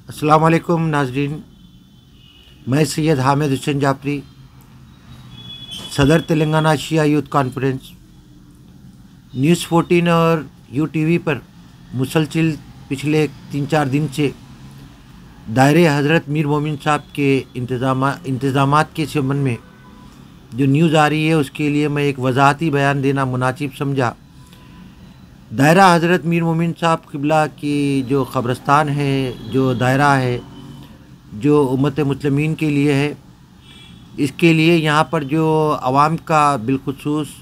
अस्सलाम वालेकुम नाजरीन। मैं सैयद हामिद हुसैन जाफरी, सदर तेलंगाना शिया यूथ कॉन्फ्रेंस। न्यूज़ 14 और यूटीवी पर मुसलसिल पिछले 3-4 दिन से दायरे हज़रत मीर मोमिन साहब के इंतज़ामात के संबंध में जो न्यूज़ आ रही है, उसके लिए मैं एक वजाहती बयान देना मुनासिब समझा। दायरा हज़रत मीर मोमिन साहब क़िबला की जो क़ब्रस्तान है, जो दायरा है, जो उम्मत मुस्लिमीन के लिए है, इसके लिए यहाँ पर जो आवाम का बिलखुसूस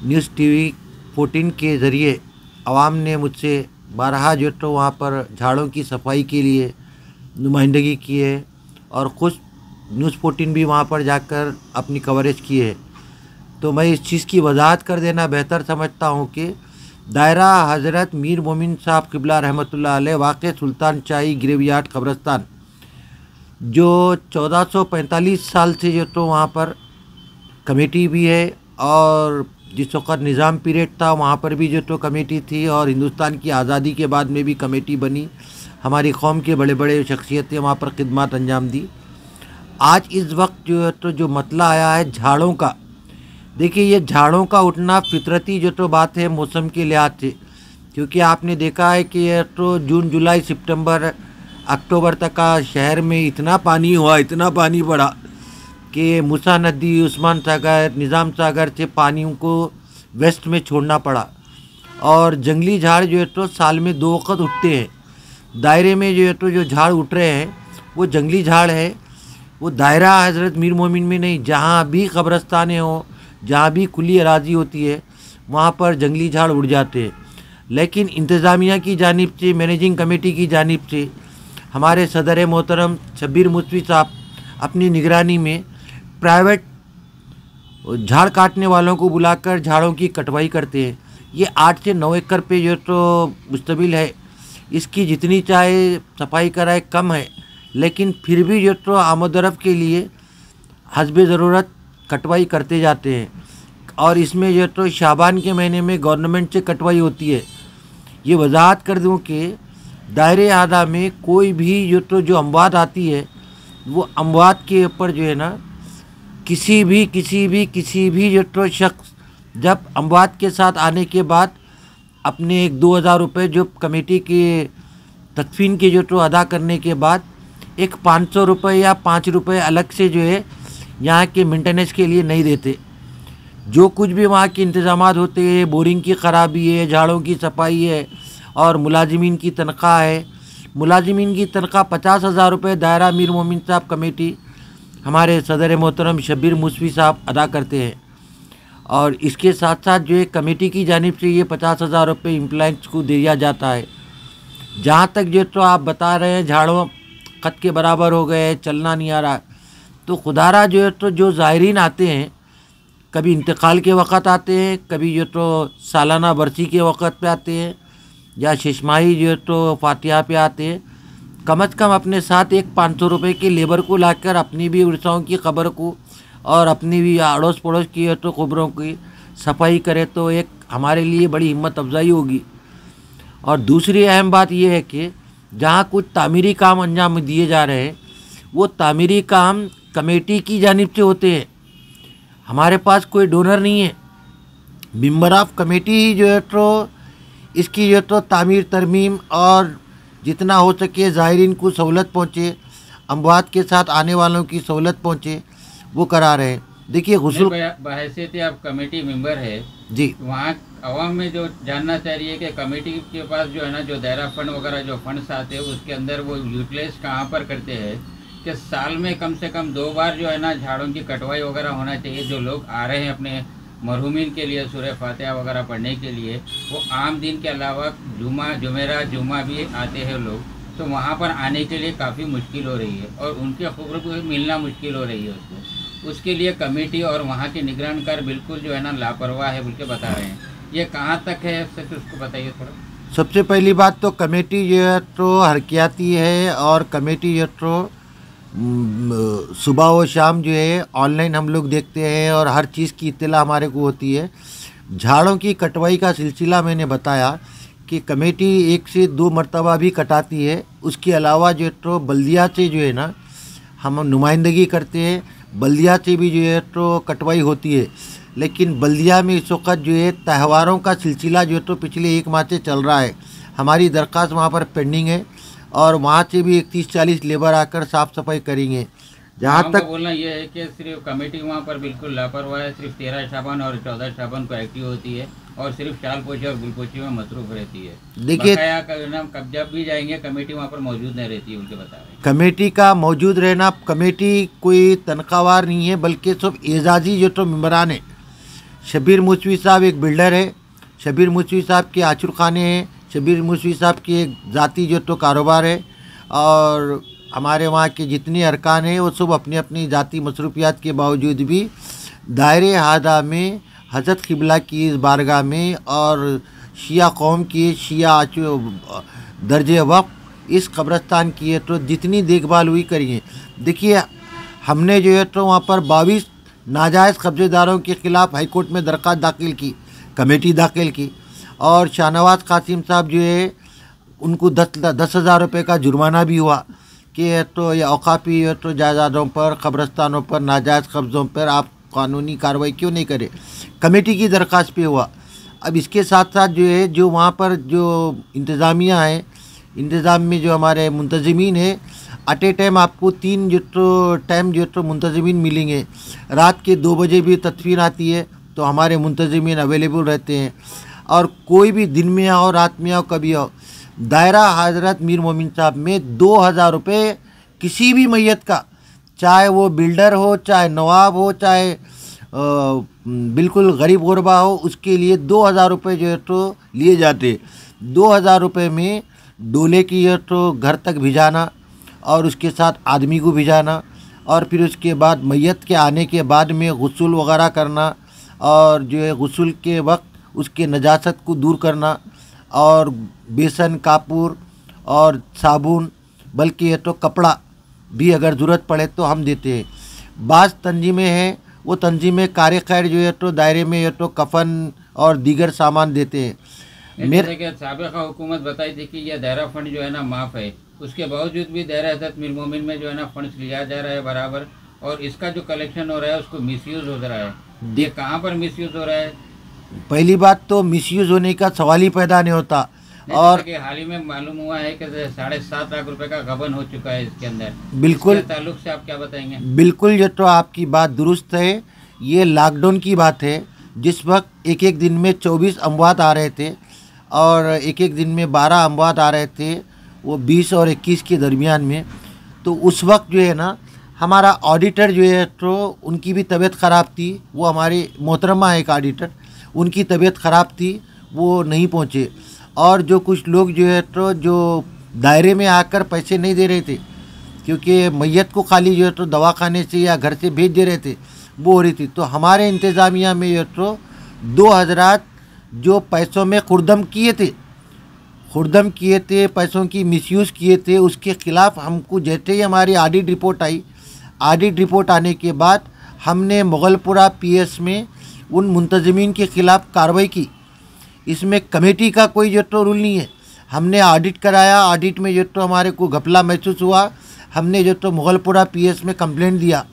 न्यूज़ टीवी 14 के ज़रिए आवाम ने मुझसे बारहा जो तो वहाँ पर झाड़ों की सफाई के लिए नुमाइंदगी की है और ख़ुद न्यूज़ 14 भी वहाँ पर जाकर अपनी कवरेज की है। तो मैं इस चीज़ की वजाहत कर देना बेहतर समझता हूँ कि दायरा हज़रत मीर मोमिन साहब क़िबला रहमतुल्लाह अलैह वाक़ सुल्तान शाही ग्रेवयार्ड क़ब्रस्तान, जो 1445 साल से जो तो वहाँ पर कमेटी भी है और जिस वक़्त निज़ाम पीरियड था वहाँ पर भी जो तो कमेटी थी और हिंदुस्तान की आज़ादी के बाद में भी कमेटी बनी। हमारी कौम के बड़े बड़े शख्सियतें वहाँ पर खिदमत अंजाम दी। आज इस वक्त जो है तो जो मतला आया है झाड़ों का, देखिए ये झाड़ों का उठना फितरती जो तो बात है मौसम के लिहाज से, क्योंकि आपने देखा है कि ये तो जून जुलाई सितंबर अक्टूबर तक का शहर में इतना पानी हुआ, इतना पानी पड़ा कि मूसा नदी, उस्मान सागर, निज़ाम सागर से पानी को वेस्ट में छोड़ना पड़ा। और जंगली झाड़ जो है तो साल में 2 वक़्त उठते हैं। दायरे में जो है तो जो झाड़ उठ रहे हैं वो जंगली झाड़ है, वो दायरा हज़रत मीर मोमिन में नहीं, जहाँ भी कब्रस्तानें हो, जहाँ भी खुली अराज़ी होती है वहाँ पर जंगली झाड़ उड़ जाते हैं। लेकिन इंतज़ामिया की जानिब से, मैनेजिंग कमेटी की जानिब से हमारे सदर मोहतरम शब्बीर मुस्वी साहब अपनी निगरानी में प्राइवेट झाड़ काटने वालों को बुलाकर झाड़ों की कटवाई करते हैं। ये 8 से 9 एकड़ पे जो तो मुश्तमिल है। इसकी जितनी चाहे सफाई कराए कम है, लेकिन फिर भी जो तो आमदरफ़ के लिए हस्बे ज़रूरत कटवाई करते जाते हैं। और इसमें जो तो शाबान के महीने में गवर्नमेंट से कटवाई होती है। ये वजाहत कर दूं कि दायरे आदा में कोई भी जो अमवात आती है, वो अमवात के ऊपर जो है ना किसी भी जो तो शख्स जब अमवात के साथ आने के बाद अपने 1-2 हज़ार रुपये जो कमेटी के तदफीन के जो तो अदा करने के बाद एक 500 रुपये या 5 रुपये अलग से जो है यहाँ के मेंटेनेंस के लिए नहीं देते। जो कुछ भी वहाँ के इंतज़ामात होते हैं, बोरिंग की ख़राबी है, झाड़ों की सफाई है और मुलाजिमीन की तनख्वाह है। मुलाजिमीन की तनख्वाह 50,000 रुपये दायरा मीर मोमिन साहब कमेटी हमारे सदर मोहतरम शब्बीर मुस्वी साहब अदा करते हैं। और इसके साथ साथ जो है कमेटी की जानिब से ये 50,000 रुपये एम्प्लॉइज़ को दिया जाता है। जहाँ तक जो तो आप बता रहे हैं झाड़ों ख़त के बराबर हो गए, चलना नहीं आ रहा, तो खुदारा जो है तो जो ज़ायरीन आते हैं, कभी इंतकाल के वक़्त आते हैं, कभी जो तो सालाना बरसी के वक़्त पे आते हैं या शशमाही जो तो फातिहा पे आते हैं, कम अज़ कम अपने साथ एक 500 रुपये के लेबर को लाकर अपनी भी उर्साओं की ख़बर को और अपनी भी अड़ोस पड़ोस की तो ख़बरों की सफाई करे तो एक हमारे लिए बड़ी हिम्मत अफजाई होगी। और दूसरी अहम बात यह है कि जहाँ कुछ तामीरी काम अंजाम दिए जा रहे हैं, वो तामीरी काम कमेटी की जानिब से होते हैं। हमारे पास कोई डोनर नहीं है। मेंबर ऑफ कमेटी ही जो है तो इसकी जो तो तामीर तरमीम और जितना हो सके ज़ायरीन को सहूलत पहुँचे, अमवात के साथ आने वालों की सहूलत पहुँचे, वो करा रहे हैं। देखिए गुस्ल बहैसियत आप कमेटी मेंबर है जी, वहाँ आवाम में जो जानना चाह रही है कि कमेटी के पास जो है ना जो दायरा फंड वगैरह जो फंड्स आते हैं उसके अंदर वो यूटिलाइज कहाँ पर करते हैं कि साल में कम से कम 2 बार जो है ना झाड़ों की कटवाई वगैरह होना चाहिए। जो लोग आ रहे हैं अपने मरहूमीन के लिए सूरह फातिहा वगैरह पढ़ने के लिए, वो आम दिन के अलावा जुमा भी आते हैं लोग, तो वहाँ पर आने के लिए काफ़ी मुश्किल हो रही है और उनके खबर को मिलना मुश्किल हो रही है। उसके लिए कमेटी और वहाँ के निगरानकार बिल्कुल जो है ना लापरवाह है बोल के बता रहे हैं। ये कहाँ तक है सच, उसको बताइए थोड़ा। सबसे पहली बात तो कमेटी जो है तो हरकियाती है और कमेटी जो तो सुबह व शाम जो है ऑनलाइन हम लोग देखते हैं और हर चीज़ की इत्तला हमारे को होती है। झाड़ों की कटवाई का सिलसिला मैंने बताया कि कमेटी 1 से 2 मरतबा भी कटाती है। उसके अलावा जो है तो बल्दिया से जो है ना हम नुमाइंदगी करते हैं, बल्दिया से भी जो है तो कटवाई होती है। लेकिन बल्दिया में इस वक्त जो है त्योहारों का सिलसिला जो है तो पिछले 1 माह से चल रहा है। हमारी दरख्वास्त वहाँ पर पेंडिंग है और वहाँ से भी 31-40 लेबर आकर साफ़ सफाई करेंगे। जहाँ तक बोलना यह है कि सिर्फ कमेटी वहाँ पर बिल्कुल लापरवाह है, सिर्फ 13 शाबान और 14 शाबान को एक्टिव होती है और सिर्फ शाल पोछी और गुलपोछी में मसरूफ रहती है। देखिए, कब जब भी जाएंगे कमेटी वहाँ पर मौजूद नहीं रहती है, उनके बता रहे। कमेटी का मौजूद रहना, कमेटी कोई तनख्वाहवार नहीं है बल्कि सब एजाजी जो तो मेम्बरान है। शबीर मुसवी साहब एक बिल्डर है, शबीर मुसवी साहब के आचुर खाने हैं, शबीर मुसवी साहब की एक ज़ाती जो तो कारोबार है और हमारे वहाँ के जितने अरकान हैं वो सब अपनी अपनी ज़ाती मसरूफियात के बावजूद भी दायरे हादा में हज़रत क़िबला की इस बारगाह में और शिया कौम की शिया दर्जे वक़्फ़ इस कब्रस्तान की है तो जितनी देखभाल हुई करिए। देखिए, हमने जो है तो वहाँ पर 22 नाजायज़ कब्ज़ेदारों के ख़िलाफ़ हाई कोर्ट में दरख्वास्त दाखिल की, कमेटी दाखिल की और शाहनवाज़ कासिम साहब जो है उनको 10,000 रुपये का जुर्माना भी हुआ कि तो ये औकाफ़ी तो जायदादों पर, कब्रस्तानों पर, नाजायज़ कब्ज़ों पर आप कानूनी कार्रवाई क्यों नहीं करें। कमेटी की दरख्वास्त पे हुआ। अब इसके साथ साथ जो है जो वहाँ पर जो इंतज़ामिया है, इंतज़ाम में जो हमारे मुंतज़मीन है, एट ए टाइम आपको 3 जो तो टाइम जो तो मुंतज़मीन मिलेंगे। रात के 2 बजे भी तदफीन आती है तो हमारे मुंतज़मीन अवेलेबल रहते हैं और कोई भी दिन में आओ, रात में आओ, कभी आओ। दायरा हज़रत मीर मोमिन साहब में 2,000 रुपये किसी भी मैयत का, चाहे वो बिल्डर हो, चाहे नवाब हो, चाहे बिल्कुल गरीब गुरबा हो, उसके लिए 2,000 रुपये जो है तो लिए जाते। 2,000 रुपये में डोले की जो तो घर तक भिजाना और उसके साथ आदमी को भिजाना और फिर उसके बाद मैयत के आने के बाद में गुस्ल वगैरह करना और जो है गुस्ल के वक्त उसके नजासत को दूर करना और बेसन, कापूर और साबुन, बल्कि ये तो कपड़ा भी अगर ज़रूरत पड़े तो हम देते हैं। बाज़ तंजीमें हैं, वो तंजीमें कार खैर जो है तो दायरे में ये तो कफन और दीगर सामान देते हैं। मेरे के साबिक़ा हुकूमत बताई थी कि यह दायरा फंड जो है ना माफ़ है, उसके बावजूद भी दायरा हज़रत मीर मोमिन में जो है ना फंड्स लिया जा रहा है बराबर और इसका जो कलेक्शन हो रहा है उसको मिसयूज़ हो रहा है। ये कहाँ पर मिसयूज़ हो रहा है? पहली बात तो मिसयूज़ होने का सवाल ही पैदा नहीं होता। और हाल ही में मालूम हुआ है कि 7.5 लाख रुपए का गबन हो चुका है इसके अंदर। बिल्कुल, ताल्लुक से आप क्या बताएंगे? बिल्कुल, ये तो आपकी बात दुरुस्त है। ये लॉकडाउन की बात है जिस वक्त एक दिन में 24 अमवात आ रहे थे और एक दिन में 12 अमवात आ रहे थे, वो 20 और 21 के दरमियान में। तो उस वक्त जो है ना हमारा ऑडिटर जो है तो उनकी भी तबीयत ख़राब थी। वो हमारे मोहतरमा एक ऑडिटर, उनकी तबीयत ख़राब थी, वो नहीं पहुँचे। और जो कुछ लोग जो है तो जो दायरे में आकर पैसे नहीं दे रहे थे क्योंकि मैयत को खाली जो है तो दवाखाने से या घर से भेज दे रहे थे, वो हो रही थी। तो हमारे इंतज़ामिया में जो तो 2 हज़रात जो पैसों में खुर्दम किए थे, पैसों की मिसयूज़ किए थे, उसके ख़िलाफ़ हमको जैसे ही हमारी ऑडिट रिपोर्ट आई, ऑडिट रिपोर्ट आने के बाद हमने मुगलपुरा पीएस में उन मुंतज़मीन के ख़िलाफ़ कार्रवाई की। इसमें कमेटी का कोई जो तो रूल नहीं है। हमने ऑडिट कराया, ऑडिट में जो तो हमारे को घपला महसूस हुआ, हमने जो तो मुगलपुरा पीएस में कंप्लेंट दिया।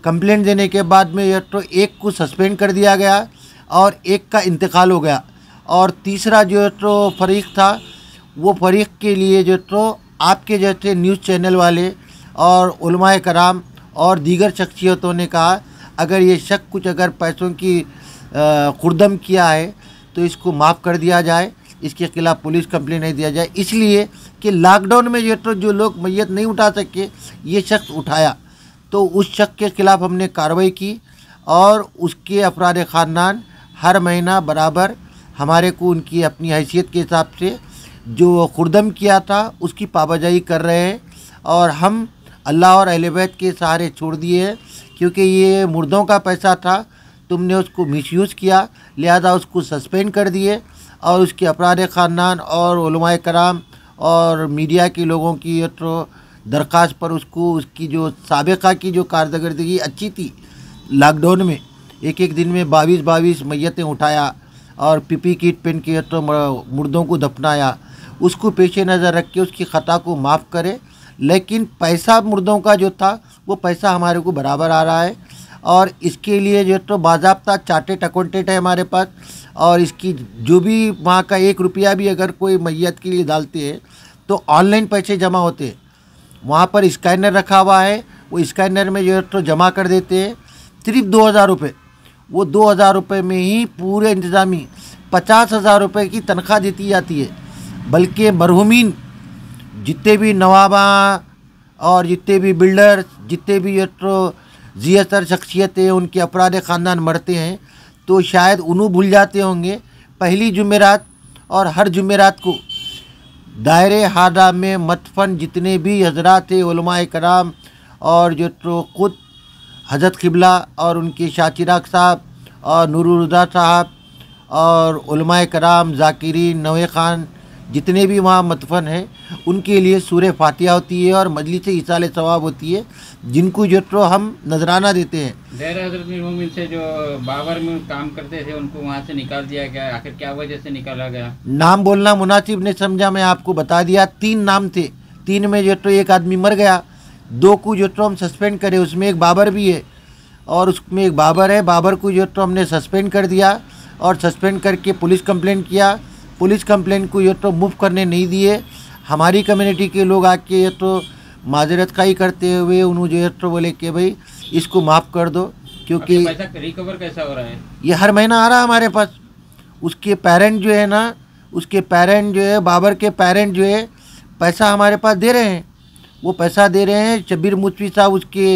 कंप्लेंट देने के बाद में जो तो एक को सस्पेंड कर दिया गया और एक का इंतकाल हो गया और तीसरा जो तो फरीक था, वो फरीक के लिए जो तो आपके जैसे न्यूज़ चैनल वाले और उलमाए कराम और दीगर शख्सियतों ने कहा अगर ये शक कुछ अगर पैसों की खुर्दम किया है तो इसको माफ़ कर दिया जाए, इसके ख़िलाफ़ पुलिस कंप्लेंट नहीं दिया जाए। इसलिए कि लॉकडाउन में जो लोग मैयत नहीं उठा सके, ये शख्स उठाया तो उस शख्स के ख़िलाफ़ हमने कार्रवाई की और उसके अफराद ख़ानदान हर महीना बराबर हमारे को उनकी अपनी हैसियत के हिसाब से जो खुर्दम किया था उसकी पाबजाई कर रहे हैं और हम अल्लाह और अहले बैत के सहारे छोड़ दिए हैं क्योंकि ये मुर्दों का पैसा था, तुमने उसको मिसयूज़ किया, लिहाजा उसको सस्पेंड कर दिए और उसके अफराद ख़ानदान और उलमाए कराम और मीडिया के लोगों की तो दरख्वास्त पर उसको उसकी जो साबिक़ा की जो कारकर्दगी अच्छी थी, लॉकडाउन में एक दिन में 22 मैयतें उठाया और पीपी किट पहन के तो मुर्दों को दफनाया, उसको पेशे नज़र रख के उसकी ख़ता को माफ़ करे। लेकिन पैसा मुर्दों का जो था वो पैसा हमारे को बराबर आ रहा है, और इसके लिए जो तो बाज़ाब्ता चार्टेड अकाउंटेंट है हमारे पास, और इसकी जो भी वहाँ का 1 रुपया भी अगर कोई मैयत के लिए डालते हैं तो ऑनलाइन पैसे जमा होते हैं। वहाँ पर स्कैनर रखा हुआ है, वो स्कैनर में जो है तो जमा कर देते हैं सिर्फ 2000 रुपये। वो 2000 रुपये में ही पूरे इंतज़ामी 50,000 रुपये की तनख्वाह देती जाती है। बल्कि मरहूमीन जितने भी नवाबा और जितने भी बिल्डर, जितने भी ये तो ज़ियातर शख्सियतें उनके अफराद ख़ानदान मरते हैं तो शायद उन्हों भूल जाते होंगे, पहली जुमेरात और हर जुमेरात को दायरे हादा में मतफन जितने भी हजरात थे, उलमाए कराम और जो तो ख़ुद हज़रत क़िबला और उनके शाह चिराग साहब और नूरुल साहब और उलमाए कराम ज़ाकिरीन नवे ख़ान जितने भी वहाँ मतफन हैं उनके लिए सूरह फातिहा होती है और मजलिस इसाले सवाब होती है, जिनको जो तो हम नजराना देते हैं। दायरा हज़रत मीर मोमिन से जो बाबर में काम करते थे उनको वहाँ से निकाल दिया गया, आखिर क्या वजह से निकाला गया? नाम बोलना मुनासिब नहीं समझा, मैं आपको बता दिया 3 नाम थे, 3 में जो तो एक आदमी मर गया, 2 को जो तो हम सस्पेंड करे, उसमें एक बाबर भी है और उसमें एक बाबर है, बाबर को जो तो हमने सस्पेंड कर दिया और सस्पेंड करके पुलिस कंप्लेंट किया। पुलिस कंप्लेंट को ये तो मूव करने नहीं दिए। हमारी कम्युनिटी के लोग आके ये तो माजरत का ही करते हुए उन्होंने जो है तो बोले कि भाई इसको माफ़ कर दो, क्योंकि पैसा रिकवर कैसा हो रहा है? ये हर महीना आ रहा है हमारे पास। उसके पेरेंट जो है ना, उसके पेरेंट जो है, बाबर के पेरेंट जो है पैसा हमारे पास दे रहे हैं, वो पैसा दे रहे हैं। शब्बीर मुस्वी साहब उसके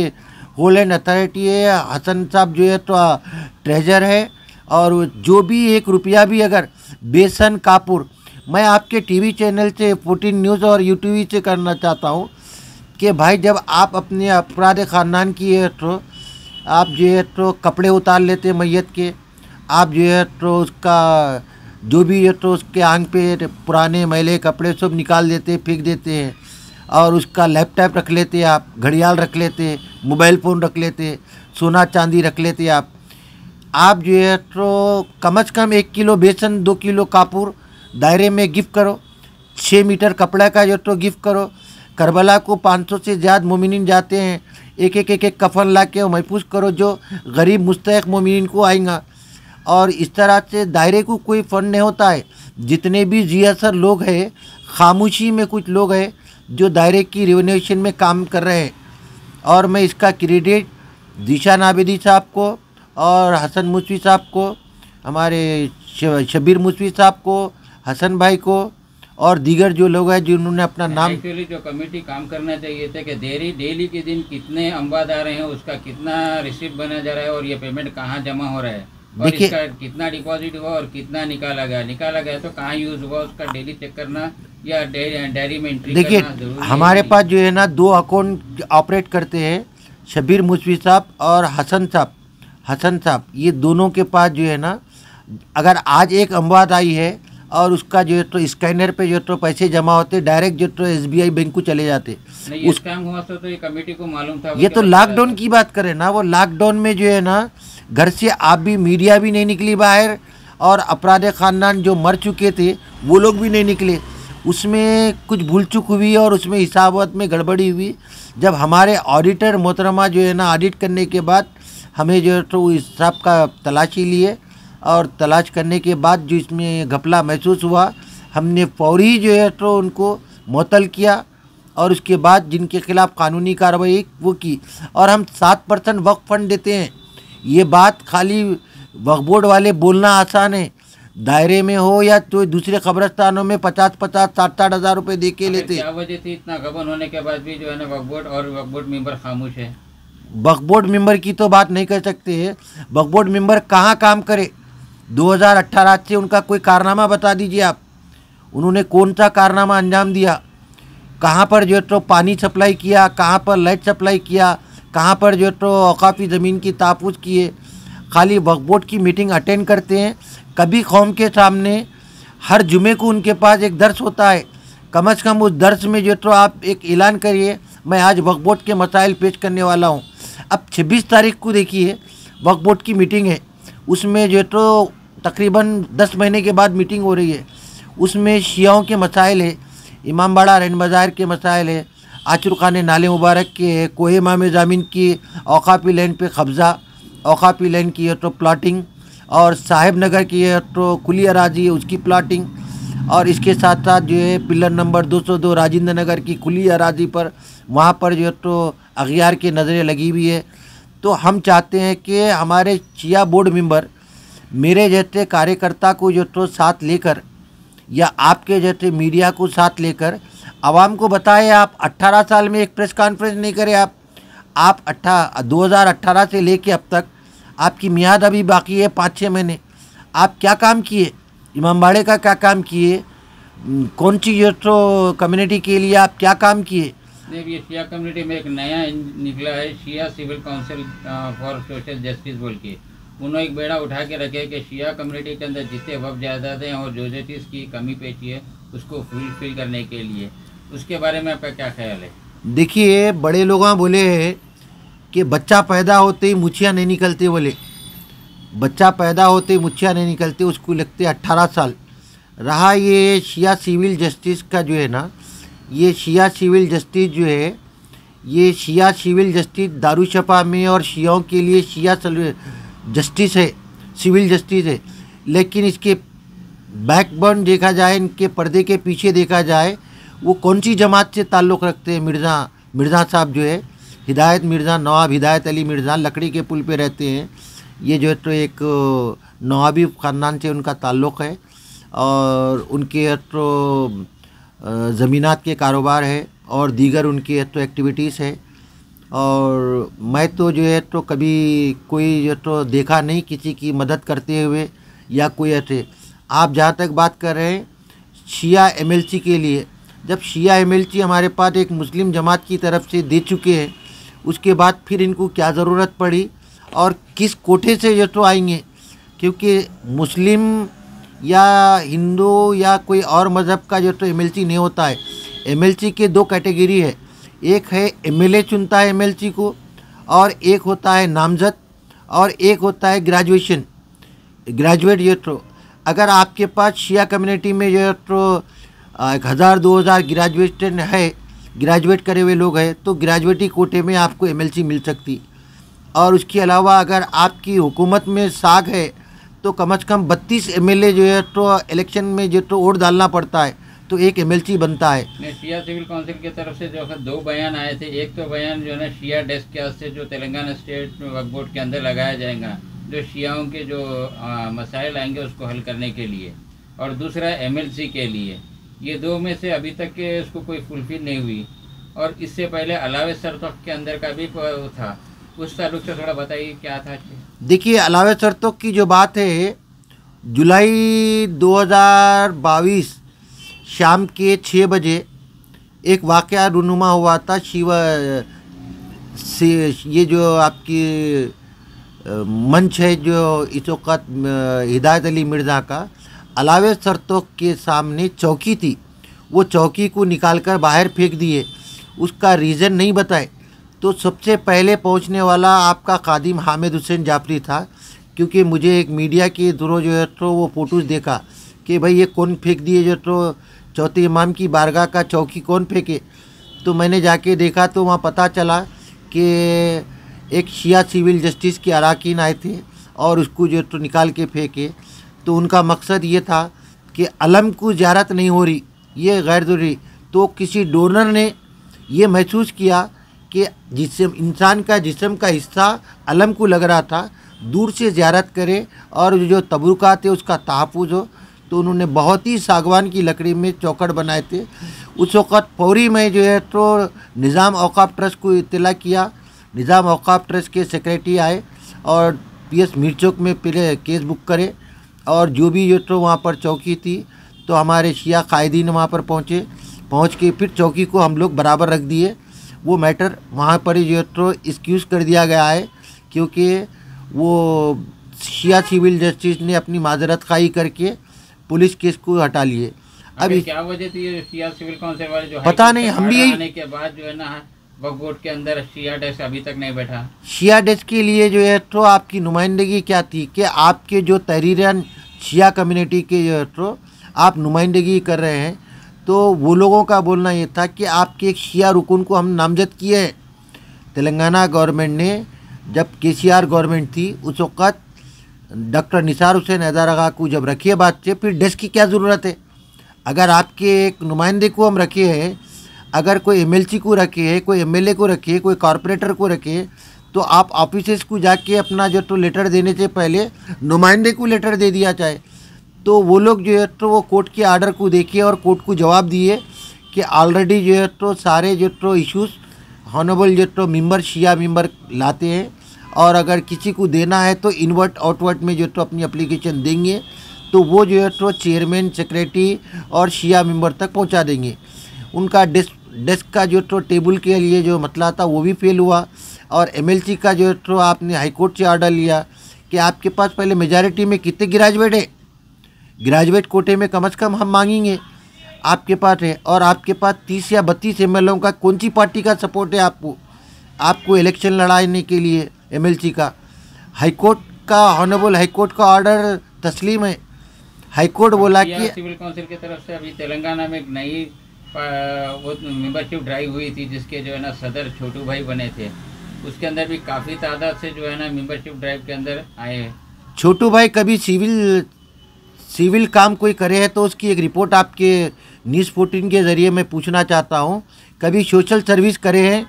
होल एंड अथॉरिटी है, हसन साहब जो है तो ट्रेजर है, और जो भी 1 रुपया भी अगर बेसन कापुर, मैं आपके टीवी चैनल से 14 न्यूज़ और यूटीवी से करना चाहता हूँ कि भाई जब आप अपने अपराध ख़ानदान की है तो आप जो है तो कपड़े उतार लेते मैयत के, आप जो है तो उसका जो भी है तो उसके आंग पे पुराने मैले कपड़े सब निकाल देते, फेंक देते हैं, और उसका लैपटॉप रख लेते, आप घड़ियाल रख लेते, मोबाइल फ़ोन रख लेते, सोना चांदी रख लेते। आप जो है तो कम से कम 1 किलो बेसन, 2 किलो कापूर दायरे में गिफ्ट करो, 6 मीटर कपड़ा का जो तो गिफ्ट करो। करबला को 500 से ज़्यादा मोमिनीन जाते हैं, एक कफन ला के महफूज करो जो गरीब मुस्तहक मोमिनीन को आएगा। और इस तरह से दायरे को कोई फ़ंड नहीं होता है। जितने भी ज़ियासर लोग हैं, खामोशी में कुछ लोग हैं जो दायरे की रिनोवेशन में काम कर रहे हैं, और मैं इसका क्रेडिट दिशा नाबिदी साहब को और हसन मुस्वी साहब को, हमारे शब्बीर मुस्वी साहब को, हसन भाई को और दीगर जो लोग हैं जिन्होंने अपना नाम। एक्चुअली जो कमेटी काम करना चाहिए था कि डेली के दिन कितने अमवाद आ रहे हैं, उसका कितना रिसिप्ट बना जा रहा है और ये पेमेंट कहाँ जमा हो रहा है, और इसका कितना डिपॉजिट हुआ और कितना निकाला गया तो कहाँ यूज़ हुआ, उसका डेली चेक करना या डायरी में एंट्री देखिए हमारे पास जो है ना 2 अकाउंट ऑपरेट करते हैं, शब्बीर मुस्वी साहब और हसन साहब, ये दोनों के पास जो है ना अगर आज एक अमवाद आई है और उसका जो है तो स्कैनर पे जो तो पैसे जमा होते, डायरेक्ट जो तो SBI बैंक को चले जाते। उस काम हुआ तो ये कमेटी को मालूम था। ये तो लॉकडाउन की बात करें ना, वो लॉकडाउन में जो है ना घर से आप भी, मीडिया भी नहीं निकली बाहर, और अपराध ख़ानदान जो मर चुके थे वो लोग भी नहीं निकले। उसमें कुछ भूल चूक हुई और उसमें हिसाबात में गड़बड़ी हुई। जब हमारे ऑडिटर मोहतरमा जो है ना ऑडिट करने के बाद हमें जो है तो हिसाब का तलाशी लिए, और तलाश करने के बाद जो इसमें घपला महसूस हुआ, हमने फौरी जो है तो उनको मुअत्तल किया, और उसके बाद जिनके खिलाफ़ कानूनी कार्रवाई वो की। और हम 7% वक्फ फंड देते हैं। ये बात खाली वक्फ बोर्ड वाले बोलना आसान है, दायरे में हो या तो दूसरे कब्रस्तानों में 50-50, 60-60 हज़ार रुपये दे के लेते। क्या वजह थी इतना गबन होने के बाद भी जो है ना वक्फ बोर्ड और वक्फ बोर्ड मेंबर खामोश है? वक्फ बोर्ड मेंबर की तो बात नहीं कर सकते हैं। वक्फ बोर्ड मेंबर कहाँ काम करे? 2018 से उनका कोई कारनामा बता दीजिए आप, उन्होंने कौन सा कारनामा अंजाम दिया? कहाँ पर जो तो पानी सप्लाई किया, कहाँ पर लाइट सप्लाई किया, कहाँ पर जो तो औकाफ़ी ज़मीन की तहफ़्फ़ुज़ किए? खाली वक्फ बोर्ड की मीटिंग अटेंड करते हैं। कभी कौम के सामने हर जुमे को उनके पास एक दर्स होता है, कम से कम उस दर्स में जो तो आप एक ऐलान करिए मैं आज वक्फ बोर्ड के मसाइल पेश करने वाला हूँ। अब 26 तारीख को देखिए वक्फ बोर्ड की मीटिंग है, उसमें जो तो तकरीबन 10 महीने के बाद मीटिंग हो रही है। उसमें शियाओं के मसाइल है, इमामबाड़ा रैन बाज़ार के मसाइल है, आचुरखाने नाले मुबारक के है, कोहिमा में ज़मीन की औकाफ़ी लैंड पे कब्ज़ा, औकाफ़ी लैंड की है तो प्लाटिंग, और साहिब नगर की है तो खुली अराजी है उसकी प्लाटिंग, और इसके साथ साथ जो है पिलर नंबर 202 राजेंद्र नगर की खुली अराजी पर वहाँ पर जो है तो अगियार की नज़रें लगी हुई है। तो हम चाहते हैं कि हमारे शिया बोर्ड मेंबर मेरे जैसे कार्यकर्ता को जो तो साथ लेकर या आपके जैसे मीडिया को साथ लेकर आवाम को बताएं। आप 18 साल में एक प्रेस कॉन्फ्रेंस नहीं करे। आप 2018 से लेके अब तक आपकी मियाद अभी बाकी है 5-6 महीने। आप क्या काम किए, इमामबाड़े का क्या काम किए, कौन सी जो तो कम्युनिटी के लिए आप क्या काम किए? देखिए, ये शिया कम्युनिटी में एक नया निकला है, Shia civil council for social justice बोल के। उन्होंने एक बेड़ा उठा के रखे कि शिया कम्युनिटी के अंदर जितने वक़्त जायदादें और जो चीज़ की कमी पेशी है उसको फुलफिल करने के लिए। उसके बारे में आपका क्या ख्याल है? देखिए, बड़े लोग बोले हैं कि बच्चा पैदा होते ही मुछिया नहीं निकलते। बोले बच्चा पैदा होते ही मुछिया नहीं निकलते, उसको लगते 18 साल। रहा ये शिया सिविल जस्टिस का जो है ना, ये शिया सिविल जस्टिस जो है, ये शिया सिविल जस्टिस दारुशफा में और शियाओं के लिए शिया जस्टिस है, सिविल जस्टिस है। लेकिन इसके बैकबोन देखा जाए, इनके पर्दे के पीछे देखा जाए, वो कौन सी जमात से ताल्लुक़ रखते हैं। मिर्ज़ा साहब जो है, हिदायत मिर्ज़ा, नवाब हिदायत अली मिर्ज़ा, लकड़ी के पुल पे रहते हैं। ये जो है तो एक नवाबी ख़ानदान से उनका ताल्लुक़ है और उनके तो ज़मीनात के कारोबार है और दीगर उनकी तो एक्टिविटीज़ है। और मैं तो जो है तो कभी कोई जो तो देखा नहीं किसी की मदद करते हुए या कोई ऐसे। आप जहाँ तक बात कर रहे हैं शिया एमएलसी के लिए, जब शिया एमएलसी हमारे पास एक मुस्लिम जमात की तरफ से दे चुके हैं, उसके बाद फिर इनको क्या ज़रूरत पड़ी और किस कोटे से जो तो आएंगे? क्योंकि मुस्लिम या हिंदू या कोई और मज़हब का जो तो एमएलसी नहीं होता है। एमएलसी के 2 कैटेगरी है, एक है एमएलए चुनता है एमएलसी को, और एक होता है नामजद, और एक होता है ग्रेजुएट। जो तो अगर आपके पास शिया कम्युनिटी में जो तो 1000-2000 ग्रेजुएट करे हुए लोग हैं तो ग्रेजुएटी कोटे में आपको एमएलसी मिल सकती। और उसके अलावा अगर आपकी हुकूमत में साख है तो कम से कम 32 एमएलए जो है तो इलेक्शन में जो तो वोट डालना पड़ता है तो एक एमएलसी बनता है। शिया सिविल काउंसिल की तरफ से जो है 2 बयान आए थे। एक तो बयान जो है ना शिया डेस्क के वास्ते जो तेलंगाना स्टेट वक्फ बोर्ड के अंदर लगाया जाएगा, जो शियाओं के जो मसाइल आएंगे उसको हल करने के लिए, और दूसरा एमएलसी के लिए। ये 2 में से अभी तक के उसको कोई फुलफिल नहीं हुई। और इससे पहले अलावे सरतोक के अंदर का भी था, उस ताल्लुक से थोड़ा बताइए क्या था? देखिए, अलावे सरतोक की जो बात है, जुलाई 2022 शाम के 6 बजे एक वाक़या रूनुमा हुआ था। ये जो आपकी मंच है जो इस वक्त हिदायत अली मिर्ज़ा का, अलावे सरतोक के सामने चौकी थी, वो चौकी को निकालकर बाहर फेंक दिए। उसका रीज़न नहीं बताए। तो सबसे पहले पहुंचने वाला आपका कादिम हामिद हुसैन जाफरी था, क्योंकि मुझे एक मीडिया के थ्रू जो है तो वो फ़ोटोज़ देखा कि भाई ये कौन फेंक दिए, जो तो चौथे इमाम की बारगाह का चौकी कौन फेंके। तो मैंने जाके देखा तो वहाँ पता चला कि एक शिया सिविल जस्टिस के अरकान आए थे और उसको जो तो निकाल के फेंके। तो उनका मकसद ये था कि अलम को ज़ियारत नहीं हो रही, ये गैर ज़रूरी। तो किसी डोनर ने ये महसूस किया कि जिसम इंसान का जिस्म का हिस्सा अलम को लग रहा था, दूर से ज़ियारत करे और जो तबरुकात है उसका तहफ़्फ़ुज़ हो। तो उन्होंने बहुत ही सागवान की लकड़ी में चौखट बनाए थे। उस वक़्त फौरी में जो है तो निज़ाम औक़ाफ़ ट्रस्ट को इत्तला किया। निज़ाम औक़ाफ़ ट्रस्ट के सेक्रेटरी आए और PS मीरचौक में पहले केस बुक करे, और जो भी जो तो वहाँ पर चौकी थी तो हमारे शिया कायदीन वहाँ पर पहुँच के फिर चौकी को हम लोग बराबर रख दिए। वो मैटर वहाँ पर ही जो तो एक्सक्यूज़ कर दिया गया है, क्योंकि वो शिया सिविल जस्टिस ने अपनी माजरत खाई करके पुलिस केस को हटा लिए। अभी क्या वजह थी शिया सिविल काउंसिल वाले जो पता नहीं, हम भी आने के बाद जो है ना वक्फ बोर्ड के अंदर शिया डेस्क अभी तक नहीं बैठा। शिया डेस्क के लिए जो है तो आपकी नुमाइंदगी क्या थी कि आपके जो शिया कम्युनिटी के जो तो आप नुमाइंदगी कर रहे हैं, तो वो लोगों का बोलना ये था कि आपके एक शिया रुकन को हम नामजद किए हैं। तेलंगाना गवर्नमेंट ने, जब केसीआर गवर्नमेंट थी उस वक़्त डॉक्टर निसार हुसैन हैदर आगा को जब रखिए बात से, फिर डेस्क की क्या ज़रूरत है? अगर आपके एक नुमाइंदे को हम रखे हैं, अगर कोई एमएलसी को रखे है, कोई एमएलए को रखे है, कोई कॉरपोरेटर को रखे, तो आप ऑफिसेस को जाके अपना जो तो लेटर देने से पहले नुमाइंदे को लेटर दे दिया जाए। तो वो लोग जो है तो वो कोर्ट के आर्डर को देखिए और कोर्ट को जवाब दिए कि ऑलरेडी जो है तो सारे जो तो इश्यूज़ हॉनरेबल जो तो मेंबर शिया मेंबर लाते हैं, और अगर किसी को देना है तो इनवर्ट आउटवर्ट में जो तो अपनी एप्लीकेशन देंगे, तो वो जो है तो चेयरमैन, सेक्रेटरी और शिया मेंबर तक पहुंचा देंगे। उनका डेस्क का जो तो टेबल के लिए जो मतला था वो भी फेल हुआ, और एमएलसी का जो तो आपने हाईकोर्ट से ऑर्डर लिया कि आपके पास पहले मेजॉरिटी में कितने ग्रेजुएट है, ग्रेजुएट कोटे में कम से कम हम मांगेंगे, आपके पास है, और आपके पास 30 या 32 एमएलओ का कौन सी पार्टी का सपोर्ट है आपको इलेक्शन लड़ाने के लिए एमएलसी का? हाईकोर्ट का, ऑनरेबल हाईकोर्ट का ऑर्डर तस्लीम है। हाईकोर्ट बोला कि सिविल काउंसिल की तरफ से अभी तेलंगाना में एक नई वो मेंबरशिप ड्राइव हुई थी, जिसके जो है ना सदर छोटू भाई बने थे, उसके अंदर भी काफ़ी तादाद से जो है ना मेंबरशिप ड्राइव के अंदर आए हैं। छोटू भाई कभी सिविल काम कोई करे है तो उसकी एक रिपोर्ट आपके न्यूज़ 14 के ज़रिए मैं पूछना चाहता हूँ। कभी सोशल सर्विस करे हैं,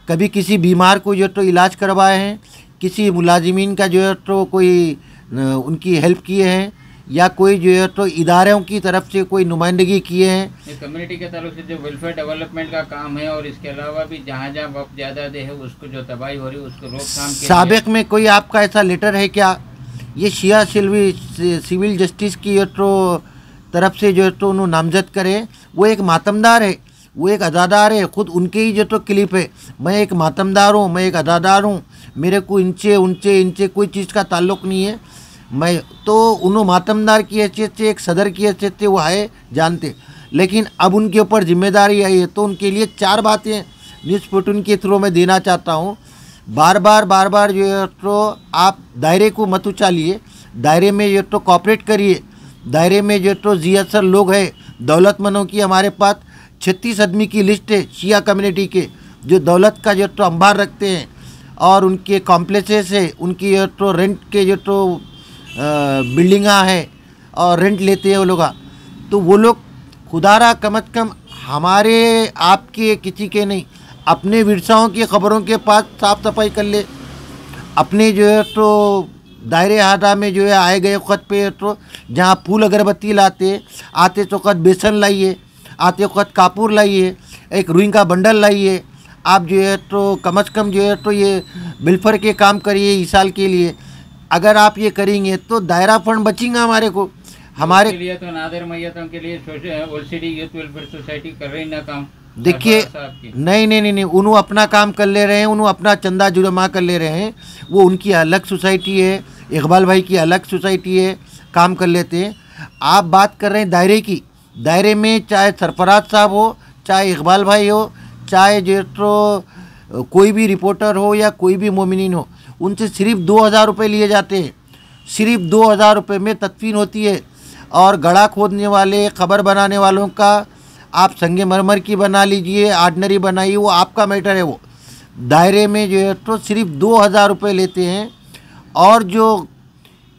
कभी किसी बीमार को जो तो इलाज करवाए हैं, किसी मुलाजिमीन का जो है तो कोई उनकी हेल्प किए हैं, या कोई जो है तो इदारों की तरफ से कोई नुमाइंदगी किए हैं? कम्युनिटी के तरफ से जो वेलफेयर डेवलपमेंट का काम है, और इसके अलावा भी जहाँ जहाँ वक्त ज़्यादा दे है उसको जो तबाही हो रही है उसको रोकथाम के साबिक में कोई आपका ऐसा लेटर है क्या? ये शिया सिविल जस्टिस की जो तो तरफ से जो तो उन्होंने नामजद करे, वो एक मातमदार है, वो एक अदादार है, खुद उनके ही जो तो क्लिप है, मैं एक मातमदार हूँ, मैं एक अदादार हूँ, मेरे को इनसे कोई चीज़ का ताल्लुक़ नहीं है। मैं तो उन्होंने मातमदार की हैसियत से, एक सदर की हैसियत से वो है जानते, लेकिन अब उनके ऊपर जिम्मेदारी आई है, तो उनके लिए 4 बातें न्यूज़ 14 के थ्रू मैं देना चाहता हूँ। बार बार जो है तो आप दायरे को मत उछालिए, दायरे में जो तो कॉपरेट करिए, दायरे में जो तो ज़ियासर लोग हैं, दौलतमंदों की हमारे पास 36 आदमी की लिस्ट है शिया कम्युनिटी के, जो दौलत का जो तो अंबार रखते हैं, और उनके कॉम्प्लेक्सेस है, उनकी जो तो रेंट के जो तो बिल्डिंगा है और रेंट लेते हैं वो लोग, तो वो लोग खुदारा कम अज़ कम हमारे आपके किसी के नहीं, अपने विरसाओं की खबरों के पास साफ़ सफाई कर ले। अपने जो है तो दायरे हादा में जो है आए गए वक़्त पे तो जहाँ फूल अगरबत्ती लाते, आते तो वक़्त बेसन लाइए, आते वक़्त कापूर लाइए, एक रुई का बंडल लाइए। आप जो है तो कम अज़ कम जो है तो ये बिलफर के काम करिए इस साल के लिए। अगर आप ये करेंगे तो दायरा फंड बचेगा हमारे को, हमारे लिए तो नादर मैयतों के लिए ओलसीडी यूथ वेलफेयर सोसाइटी कर रही ना काम। देखिए, नहीं, उन्होंने अपना काम कर ले रहे हैं, उन्होंने अपना चंदा जुर्मा कर ले रहे हैं, वो उनकी अलग सोसाइटी है, इकबाल भाई की अलग सोसाइटी है, काम कर लेते हैं। आप बात कर रहे हैं दायरे की, दायरे में चाहे सरफराज साहब हो, चाहे इकबाल भाई हो, चाहे जो तो कोई भी रिपोर्टर हो या कोई भी मोमिनीन हो, उनसे सिर्फ 2000 रुपये लिए जाते हैं, सिर्फ 2000 रुपये में तदफीन होती है। और गड़ा खोदने वाले, खबर बनाने वालों का आप संगे मरमर की बना लीजिए, ऑर्डनरी बनाइए, वो आपका मैटर है। वो दायरे में जो है तो सिर्फ 2000 रुपये लेते हैं, और जो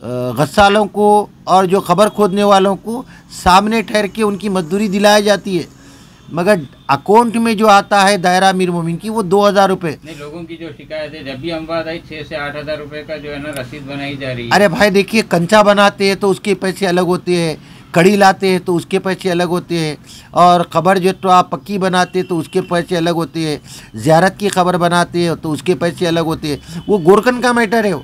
गस्सालों को और जो खबर खोदने वालों को सामने ठहर के उनकी मजदूरी दिलाई जाती है, मगर अकाउंट में जो आता है दायरा अमीर मोमिन की वो 2000 रुपये। नहीं, लोगों की जो शिकायत है, जब भी अमवाद आई 6 से 8000 रुपये का जो है ना रसीद बनाई जा रही है। अरे भाई देखिए, कंचा बनाते हैं तो उसके पैसे अलग होते हैं, कड़ी लाते हैं तो उसके पैसे अलग होते हैं, और ख़बर जो तो आप पक्की बनाते हैं तो उसके पैसे अलग होते हैं, ज़ियारत की खबर बनाते हैं तो उसके पैसे अलग होते हैं। वो गोरकन का मैटर है,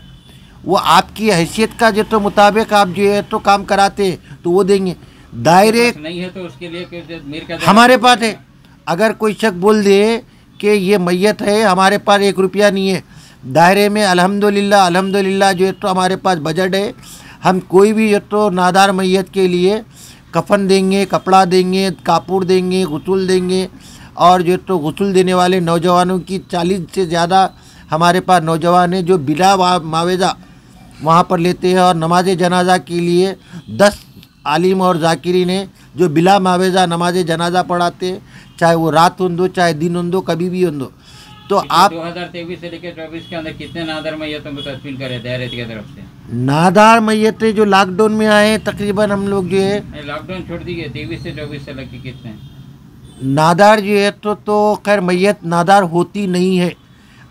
वो आपकी हैसियत का जो तो मुताबिक आप जो है तो काम कराते हैं तो वो देंगे। दायरे नहीं है तो उसके लिए मीर का हमारे पास है। अगर कोई शक बोल दे कि ये मैयत है, हमारे पास 1 रुपया नहीं है दायरे में, अल्हम्दुलिल्लाह जो है तो हमारे पास बजट है। हम कोई भी जो तो नादार मैयत के लिए कफन देंगे, कपड़ा देंगे, कापूर देंगे, गुसूल देंगे, और जो तो गुसूल देने वाले नौजवानों की 40 से ज़्यादा हमारे पास नौजवान हैं जो बिला मावेजा वहाँ पर लेते हैं और नमाज जनाजा के लिए 10 आलिम और जाकिरीन हैं जो बिला मावेजा नमाज जनाजा पढ़ाते हैं, चाहे वो रात हो चाहे दिन हो कभी भी हो। तो आप 2023 से लेकर 24 के अंदर कितने नादर मैयतों को तस्वीर करे दायरे की तरफ से? नादार मैयतें जो लॉकडाउन में आए हैं तकरीबन हम लोग जो है लॉकडाउन छोड़ दी गई 23 से 24 से लग के कितने नादार जो है तो खैर मैयत नादार होती नहीं है।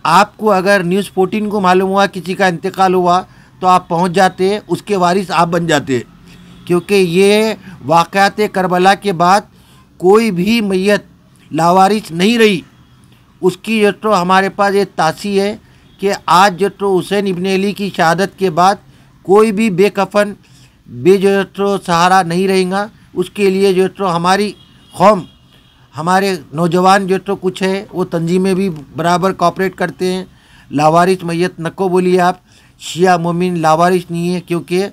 आपको अगर न्यूज़ 14 को मालूम हुआ किसी का इंतकाल हुआ तो आप पहुंच जाते हैं, उसके वारिस आप बन जाते हैं, क्योंकि ये वाक़यात करबला के बाद कोई भी मैयत लावारिस नहीं रही। उसकी जो तो हमारे पास ये तासी है कि आज जो तो हुसैन इब्न अली की शहादत के बाद कोई भी बेकफन जो तो सहारा नहीं रहेगा। उसके लिए जो तो हमारी कौम, हमारे नौजवान जो तो कुछ है वो तंजीमें भी बराबर कॉपरेट करते हैं। लावारिस मैयत नको बोलिए आप, शिया मोमिन लावारिस नहीं है, क्योंकि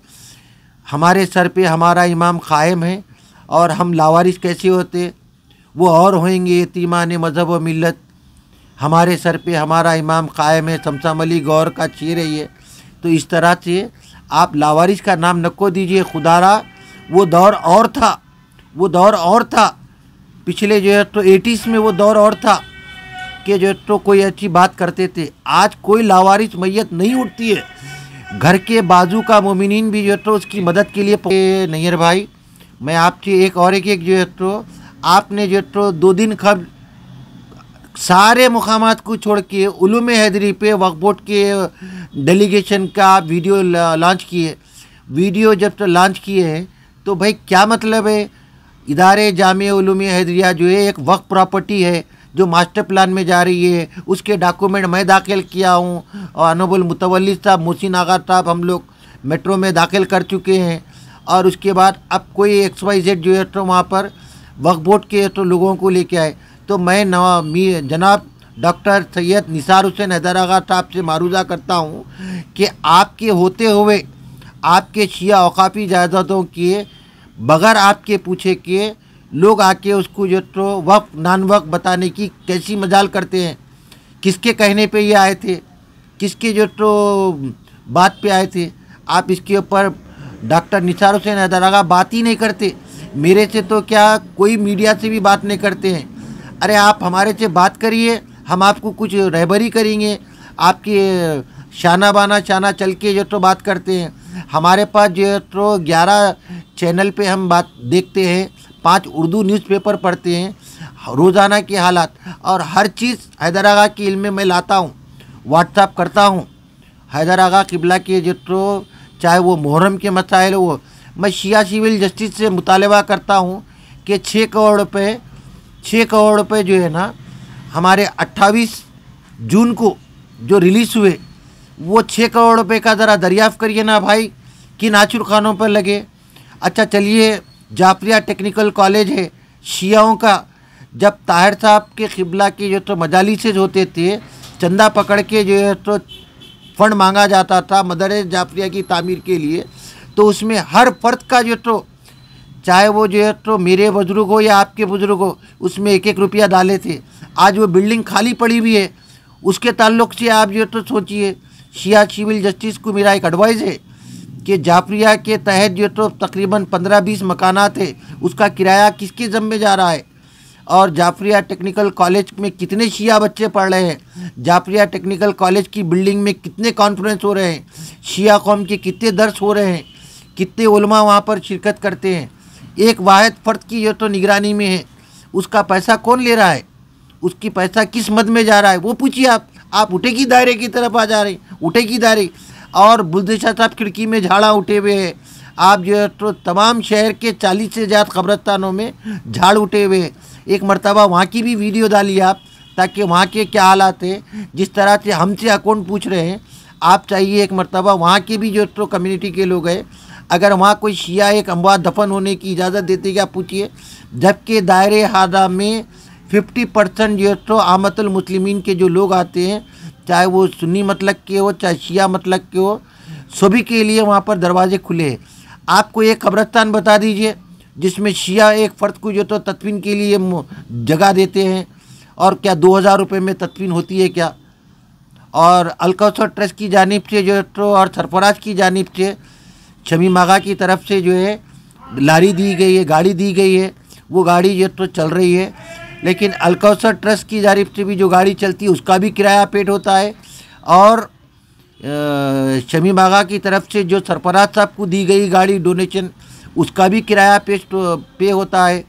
हमारे सर पे हमारा इमाम कायम है और हम लावारिस कैसे होते, वो और होंगे यतीमान मज़हब व मिल्लत। हमारे सर पे हमारा इमाम कायम है, शमशाम अली गौर का शेर है ये। तो इस तरह से आप लावारिस का नाम नको दीजिए। खुदारा वो दौर और था, वो दौर और था, पिछले जो है तो 80s में वो दौर और था कि जो तो कोई अच्छी बात करते थे। आज कोई लावारिस मैयत नहीं उठती है, घर के बाजू का मोमिनीन भी जो तो उसकी मदद के लिए। नैयर भाई, मैं आपसे एक जो है तो आपने जो तो 2 दिन कब सारे मुकामात को छोड़ के उलूम हैदरी पे वक्फ बोर्ड के डेलीगेशन का वीडियो लॉन्च किए। वीडियो जब तो लॉन्च किए हैं तो भाई क्या मतलब है? इदारे जामिया उलूम हैदरिया जो है एक वक्फ प्रॉपर्टी है जो मास्टर प्लान में जा रही है, उसके डॉक्यूमेंट मैं दाखिल किया हूँ और अनबुल मुतवल्ली साहब, मोहसिन आगा साहब हम लोग मेट्रो में दाखिल कर चुके हैं। और उसके बाद अब कोई XYZ जो है तो वहाँ पर वक्फ बोर्ड के तो लोगों को लेके आए। तो मैं जनाब डॉक्टर सैयद निसार हुसैन हैदर आगा साहब से मारूजा करता हूँ कि आपके होते हुए आपके शिया औकाफ़ी जायदादों के बगैर आपके पूछे के लोग आके उसको जो तो वक्फ नान वक्फ बताने की कैसी मजाल करते हैं? किसके कहने पे ये आए थे? किसके जो तो बात पे आए थे? आप इसके ऊपर डॉक्टर निसार हुसैन हैदर आगा बात ही नहीं करते। मेरे से तो क्या कोई मीडिया से भी बात नहीं करते हैं। अरे आप हमारे से बात करिए, हम आपको कुछ रहबरी करेंगे। आपके शाना बाना शाना चल के जो तो बात करते हैं। हमारे पास जो है तो 11 चैनल पे हम बात देखते हैं, 5 उर्दू न्यूज़पेपर पढ़ते हैं, रोज़ाना के हालात और हर चीज़ हैदर आगा के इल्म में मैं लाता हूँ, व्हाट्सअप करता हूँ। हैदर आगा किबला के जो तो चाहे वो मुहर्रम के मसाइल हो, मैं शिया सिविल जस्टिस से मुतालबा करता हूँ कि 6 करोड़ रुपये जो है ना हमारे 28 जून को जो रिलीज़ हुए वो 6 करोड़ रुपये का ज़रा दरियाफ़्त करिए ना भाई, किन आचुर खानों पर लगे। अच्छा चलिए, जाफरिया टेक्निकल कॉलेज है शियाओं का, जब ताहिर साहब के क़िबला के जो तो मजालिस होते थे, चंदा पकड़ के जो है तो फ़ंड मांगा जाता था मदरसे जाफरिया की तामीर के लिए, तो उसमें हर फर्द का जो तो चाहे वो जो है तो मेरे बुज़ुर्ग हो या आपके बुज़ुर्ग हो, उसमें 1-1 रुपया डाले थे। आज वो बिल्डिंग खाली पड़ी हुई है, उसके ताल्लुक़ से आप जो तो सोचिए। शिया सिविल जस्टिस को मेरा एक एडवाइस है कि जाफरिया के तहत जो तो तकरीबन 15-20 मकानात है, उसका किराया किसके ज़म्मे जा रहा है? और जाफरिया टेक्निकल कॉलेज में कितने शिया बच्चे पढ़ रहे हैं? जाफरिया टेक्निकल कॉलेज की बिल्डिंग में कितने कॉन्फ्रेंस हो रहे हैं? शिया कौम के कितने दर्स हो रहे हैं? कितने उलमा वहाँ पर शिरकत करते हैं? एक वाहिद फ़र्द की जो तो निगरानी में है, उसका पैसा कौन ले रहा है? उसकी पैसा किस मद में जा रहा है? वो पूछिए आप उठे की दायरे की तरफ आ जा रहे हैं, उठे की दायरे। और बुलंदशह साहब खिड़की में झाड़ा उठे हुए हैं। आप जो है तो तमाम शहर के 40 से ज़्यादा कब्रस्तानों में झाड़ उठे हुए हैं। एक मरतबा वहाँ की भी वीडियो डालिए आप, ताकि वहाँ के क्या हालात हैं। जिस तरह से हमसे अकाउंट पूछ रहे हैं, आप चाहिए एक मरतबा वहाँ के भी जो तो कम्युनिटी के लोग हैं, अगर वहाँ कोई शिया एक अमवात दफन होने की इजाज़त देते क्या पूछिए। जबकि दायरे हादा में 50% जो तो आमतुल मुस्लिमीन के जो लोग आते हैं, चाहे वो सुन्नी मतलक के हो चाहे शिया मतलक के हो, सभी के लिए वहाँ पर दरवाजे खुले हैं। आपको एक कब्रस्तान बता दीजिए जिसमें शिया एक फ़र्द को जो तो तदफीन के लिए जगह देते हैं, और क्या 2000 रुपये में तदफीन होती है क्या? और अलकौसर ट्रस्ट की जानिब से जो है तो और सरफराज की जानिब से शमीम आगा की तरफ से जो है लारी दी गई है, गाड़ी दी गई है, वो गाड़ी जो तो चल रही है। लेकिन अलकौसर ट्रस्ट की जानिब से भी जो गाड़ी चलती है उसका भी किराया पेड होता है, और शमीम आगा की तरफ से जो सरफराज साहब को दी गई गाड़ी डोनेशन उसका भी किराया पे होता है।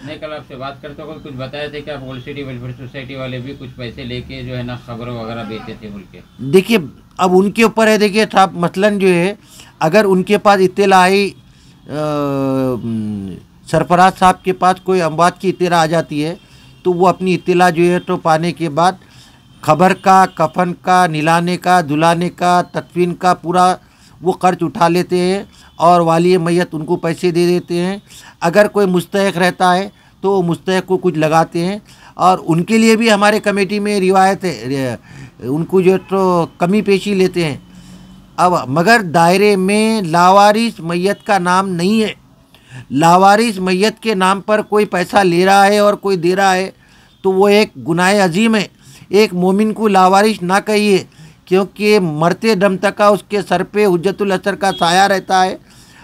नहीं, कल आपसे बात करते हो कुछ बताया थे कि आप ओल्ड सिटी वेलफेयर सोसाइटी वाले भी कुछ पैसे लेके जो है ना खबरों वगैरह बेचे थे बोल के। देखिए अब उनके ऊपर है, देखिए साहब मसलन जो है अगर उनके पास इत्तला आई, सरफराज साहब के पास कोई अमवात की इत्तला आ जाती है तो वो अपनी इत्तला जो है तो पाने के बाद खबर का, कफन का, निलाने का, दुलाने का, तदफीन का पूरा वो खर्च उठा लेते हैं और वाली मैयत उनको पैसे दे देते हैं। अगर कोई मुस्तहक रहता है तो वो मुस्तहक को कुछ लगाते हैं, और उनके लिए भी हमारे कमेटी में रिवायत है, उनको जो तो कमी पेशी लेते हैं। अब मगर दायरे में लावारिस मैयत का नाम नहीं है। लावारिस मैयत के नाम पर कोई पैसा ले रहा है और कोई दे रहा है तो वो एक गुनाह अजीम है। एक मोमिन को लावारिस ना कहिए, क्योंकि मरते दम तक का उसके सर पे हुज्जतुल असर का साया रहता है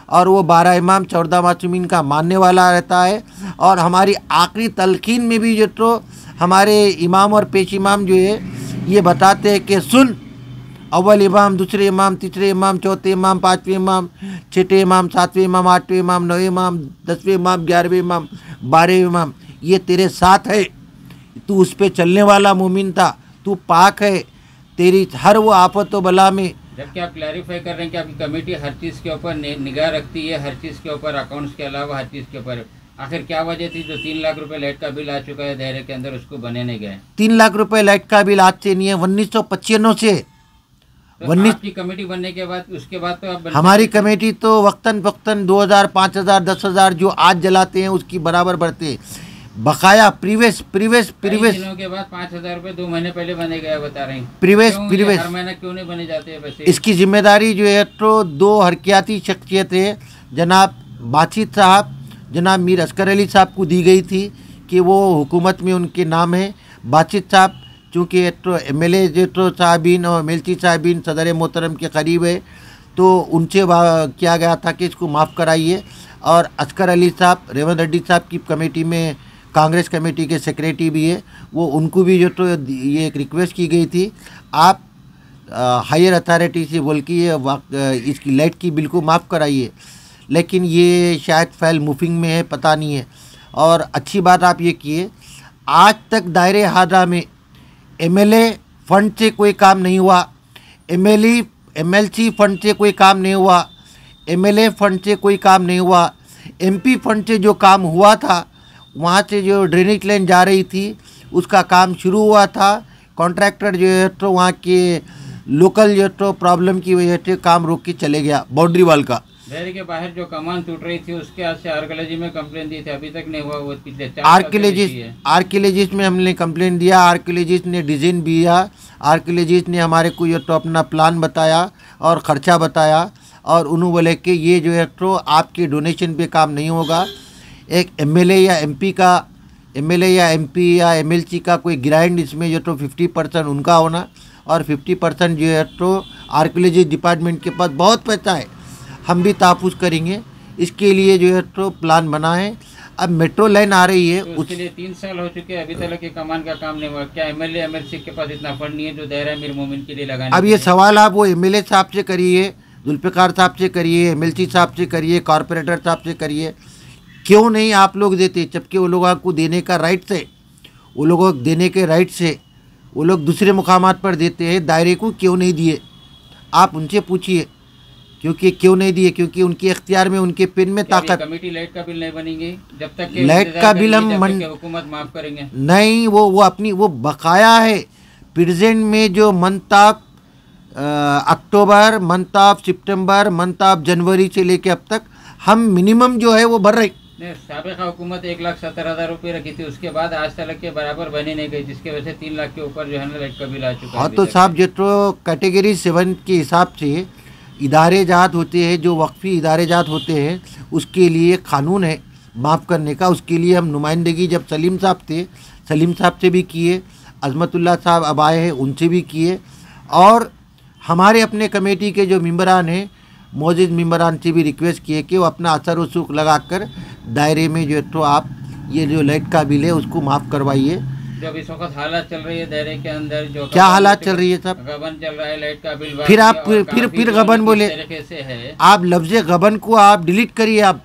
और वो 12 इमाम 14 मासूमीन का मानने वाला रहता है। और हमारी आखिरी तलखीन में भी जो तो हमारे इमाम और पेश इमाम जो है ये बताते हैं कि सुन, अव्वल इमाम, दूसरे इमाम, तीसरे इमाम, चौथे इमाम, पाँचवें इमाम, छठे इमाम, सातवें इमाम, आठवें इमाम, 9वें इमाम, 10वें इमाम, 11वें इमाम, 12वें इमाम, ये तेरे साथ है। तू उस पे चलने वाला मोमिन था, तू पाक है, तेरी हर वो आफत व बला में। जबकि आप क्लैरिफाई कर रहे हैं कि आपकी कमेटी हर चीज़ के ऊपर निगाह रखती है, हर चीज़ के ऊपर, अकाउंट्स के अलावा हर चीज़ के ऊपर। आखिर क्या वजह थी जो 3 लाख रुपए लाइट का बिल आ चुका है दायरे के अंदर, उसको बने नहीं गए? 3 लाख रुपए लाइट का बिल आज से नहीं है, 1995 से। तो आपकी कमेटी बनने के बाद उसके बाद तो आप हमारी कमेटी तो वक्तन 2000, 5000, 10,000 जो आज जलाते हैं उसकी बराबर बढ़ते हैं। बकाया प्रीवियस दिनों के बाद 5,000 रुपए 2 महीने पहले बने गए बता रहे हैं। प्रीवियस हर महीना क्यों नहीं बने जाते हैं पैसे? इसकी जिम्मेदारी जो है तो 2 हरकियाती शख्सियत है, जनाब बासित साहब, जनाब मीर असगर अली साहब को दी गई थी कि वो हुकूमत में उनके नाम है। बासित साहब चूँकि तो MLA जो तो साहबीन और MLC साहबीन सदर मोहतरम के करीब है तो उनसे किया गया था कि इसको माफ़ कराइए। और असगर अली साहब रेवंत रेड्डी साहब की कमेटी में कांग्रेस कमेटी के सेक्रेटरी भी है, वो उनको भी जो तो ये एक रिक्वेस्ट की गई थी आप हायर अथॉरिटी से बोल के ये इसकी लाइट की बिल को माफ़ कराइए, लेकिन ये शायद फाइल मूविंग में है, पता नहीं है। और अच्छी बात आप ये किए, आज तक दायरे हादा में MLA फंड से कोई काम नहीं हुआ, MLC फंड से कोई काम नहीं हुआ, MLA फंड से कोई काम नहीं हुआ। MP फंड से जो काम हुआ था, वहाँ से जो ड्रेनेज लाइन जा रही थी उसका काम शुरू हुआ था। कॉन्ट्रैक्टर जो है तो वहाँ के लोकल जो तो प्रॉब्लम की वजह से काम रोक के चले गया। बाउंड्री वाल का दायरे के बाहर जो कमान टूट रही थी उसके आज से आर्कियोलॉजी में कंप्लेन दी थी, अभी तक नहीं हुआ। वो पिछले 4 आर्कियोलॉजिस्ट में हमने कंप्लेन दिया, आर्कियोलॉजिस्ट ने डिज़ाइन दिया, आर्कियोलॉजिस्ट ने हमारे को ये तो अपना प्लान बताया और ख़र्चा बताया, और उन्होंने बोले कि ये जो है तो आपके डोनेशन पे काम नहीं होगा। एक MLA या MP या MLC का कोई ग्रांट इसमें जो तो 50% उनका होना और 50% जो है तो आर्कियोलॉजी डिपार्टमेंट के पास बहुत पैसा है, हम भी तहफ़्फ़ुज़ करेंगे। इसके लिए जो है तो प्लान बना है। अब मेट्रो लाइन आ रही है, तो उसके लिए 3 साल हो चुके हैं, अभी तक के कमान का काम नहीं हुआ। क्या MLA MLC के पास इतना फंड नहीं है जो दायरा मीर मोमिन के लिए लगाने? अब ये सवाल आप वो MLA साहब से करिए, जुल्फ़िकार साहब से करिए, MLC साहब से करिए, कॉरपोरेटर साहब से करिए, क्यों नहीं आप लोग देते? जबकि वो लोगों को देने का राइट है, वो लोगों को देने के राइट से वो लोग दूसरे मुकामात पर देते हैं, दायरे को क्यों नहीं दिए? आप उनसे पूछिए क्योंकि क्यों नहीं दिए, क्योंकि उनके इख्तियार में, उनके पेन में ताकत। कमेटी लाइट का बिल नहीं बनेगी जब तक लाइट का बिल हम हुकूमत माफ़ करेंगे नहीं। वो अपनी वो बकाया है प्रेजेंट में, जो month of October, month of September, month of January से लेके अब तक हम मिनिमम जो है वो भर रहे। साबिक़ा हुकूमत 1,70,000 रुपये रखी थी, उसके बाद आज तक के बराबर बनी नहीं गई, जिसकी वजह से 3 लाख के ऊपर जो है ना लाइट का बिल आ चुका है। हाँ तो साहब जो तो कैटेगरी 7 के हिसाब से इदारे जात होते हैं, जो वक्फ़ी इदारे जात होते हैं, उसके लिए कानून है माफ़ करने का। उसके लिए हम नुमाइंदगी जब सलीम साहब थे, सलीम साहब से भी किए, अज़मतुल्लाह साहब अब आए हैं उनसे भी किए, और हमारे अपने कमेटी के जो मेंबरान हैं, मौजूद मेंबरान से भी रिक्वेस्ट किए कि वो अपना असर वसूख लगाकर दायरे में जो है तो आप ये जो लाइट का बिल है उसको माफ़ करवाइए। जब इस वक्त हालात चल रही है दायरे के अंदर, जो क्या हालात चल रही है साहब? गबन चल रहा है, लाइट का बिल फिर आप फिर गबन बोले। तरीके से है। आप लफ्ज़ गबन को आप डिलीट करिए। आप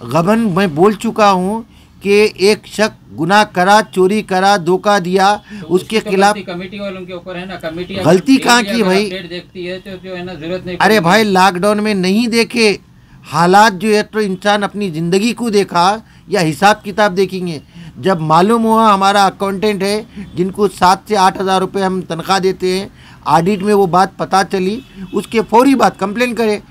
गबन मैं बोल चुका हूँ कि एक शख्स गुनाह करा, चोरी करा, धोखा दिया, तो उसके खिलाफ कमेटी वालों के ऊपर है ना। कमेटी गलती कहाँ की भाई? देखती है तो जो है ना जरूरत नहीं। अरे भाई लॉकडाउन में नहीं देखे हालात जो है तो इंसान अपनी ज़िंदगी को देखा या हिसाब किताब देखेंगे। जब मालूम हुआ हमारा अकाउंटेंट है जिनको 7 से 8 हज़ार रुपये हम तनख्वाह देते हैं, ऑडिट में वो बात पता चली, उसके फौरी बाद कंप्लेन करे।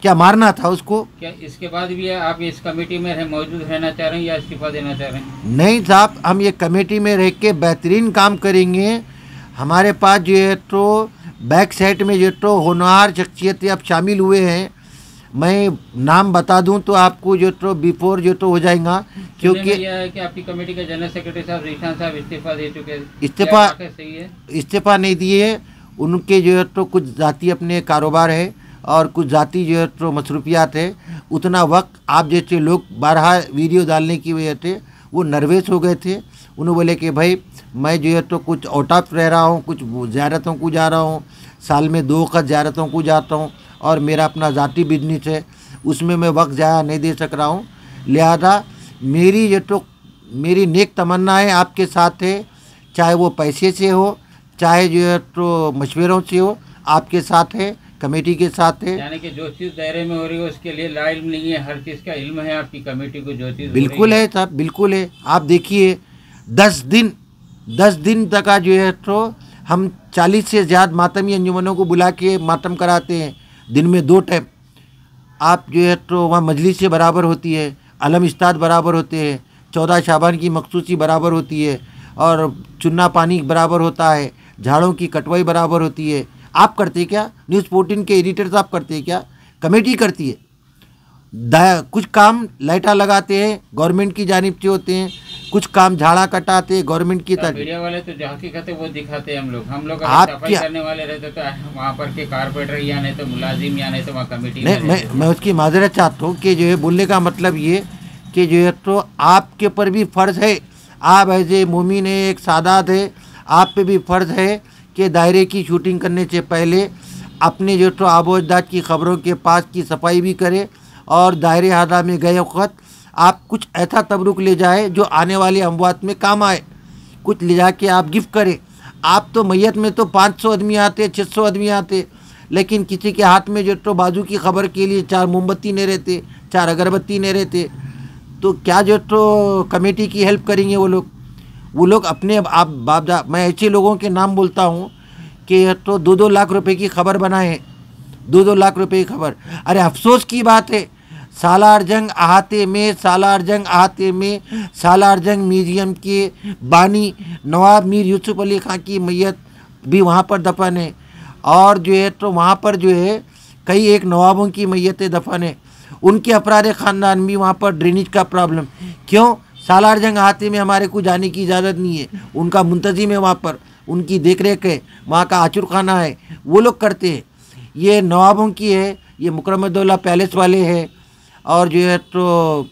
क्या मारना था उसको? क्या इसके बाद भी आप इस कमेटी में मौजूद रहना चाह रहे हैं या इस्तीफा देना चाह रहे हैं? नहीं साहब, हम ये कमेटी में रह के बेहतरीन काम करेंगे। हमारे पास जो है तो बैक साइड में जो है तो होनहार शख्सियतें अब शामिल हुए हैं। मैं नाम बता दूं तो आपको जो तो बिफोर जो तो हो जाएगा, क्योंकि यह है कि आपकी कमेटी के जनरल सेक्रेटरी साहब ज़ीशान साहब इस्तीफा दे चुके हैं। इस्तीफा नहीं दिए। उनके जो है तो कुछ जाती अपने कारोबार है और कुछ जाती जो है तो मसरूफियात है। उतना वक्त आप जैसे लोग 12 वीडियो डालने की वजह से वो नर्वस हो गए थे। उन्होंने बोले कि भाई मैं जो है तो कुछ आउट ऑफ रह रहा हूँ, कुछ ज़ियारतों को जा रहा हूँ, साल में 2 वक्त ज़ियारतों को जाता हूँ और मेरा अपना ज़ाती बिजनेस है, उसमें मैं वक्त ज़ाया नहीं दे सक रहा हूँ। लिहाजा मेरी जो तो मेरी नेक तमन्ना है आपके साथ है, चाहे वो पैसे से हो, चाहे जो है तो मशवरों से हो, आपके साथ है, कमेटी के साथ है। यानी कि जो चीज़ दायरे में हो रही है उसके लिए ला इल्म नहीं है, हर चीज़ का इल्म है आपकी कमेटी को। जो चीज़ बिल्कुल है साहब, बिल्कुल है। आप देखिए 10 दिन तक का जो है तो हम 40 से ज़्यादा मातमी अंजुमनों को बुला के मातम कराते हैं, दिन में 2 टाइम। आप जो है तो वहाँ मजलिस से बराबर होती है, अलम इस्ताद बराबर होते हैं, 14 शाबान की मखसूसी बराबर होती है और चुन्ना पानी बराबर होता है, झाड़ों की कटवाई बराबर होती है। आप करते क्या? न्यूज़ 14 के एडिटर साहब करते क्या? कमेटी करती है। कुछ काम लाइटा लगाते हैं, गवर्नमेंट की जानिब से होते हैं, कुछ काम झाड़ा कटाते हैं गवर्नमेंट की तरफ। मीडिया वाले तो जो हकीकत है वो दिखाते हैं। हम लोग आप सफाई करने वाले रहते तो वहाँ पर के कारपेंटर या नहीं तो मुलाजिम या नहीं तो वहाँ कमेटी नहीं, मैं उसकी माजरत चाहता हूँ कि जो है बोलने का मतलब ये कि जो है तो आपके पर भी फ़र्ज़ है, आप एज ए मोमिन है, एक सादात है, आप पे भी फ़र्ज़ है कि दायरे की शूटिंग करने से पहले अपने जो तो आबो अजदाद की ख़बरों के पास की सफाई भी करे और दायरे हादा में गए वक़्त आप कुछ ऐसा तबरुक ले जाए जो आने वाले अमवात में काम आए, कुछ ले जाके आप गिफ्ट करें। आप तो मैयत में तो 500 आदमी आते, 600 आदमी आते, लेकिन किसी के हाथ में जो तो बाजू की खबर के लिए 4 मोमबत्ती नहीं रहते, 4 अगरबत्ती नहीं रहते, तो क्या जो तो कमेटी की हेल्प करेंगे वो लोग अपने आप बापदा। मैं ऐसे लोगों के नाम बोलता हूँ कि तो 2-2 लाख रुपए की खबर बनाए, 2-2 लाख रुपए की खबर। अरे अफसोस की बात है, सालार जंग अहाते में सालार जंग म्यूजियम के बानी नवाब मीर यूसुफ अली खां की मैयत भी वहाँ पर दफन है और जो है तो वहाँ पर जो है कई एक नवाबों की मैयतें दफन है। उनके अफराद ख़ानदान भी वहाँ पर ड्रेनेज का प्रॉब्लम। क्यों? सालार जंग अहाते में हमारे को जाने की इजाज़त नहीं है, उनका मुंतजिम है वहाँ पर, उनकी देख रेख है, वहाँ का आचुर खाना है, वो लोग करते हैं। ये नवाबों की है, ये मुकरमदौला पैलेस वाले हैं और जो है तो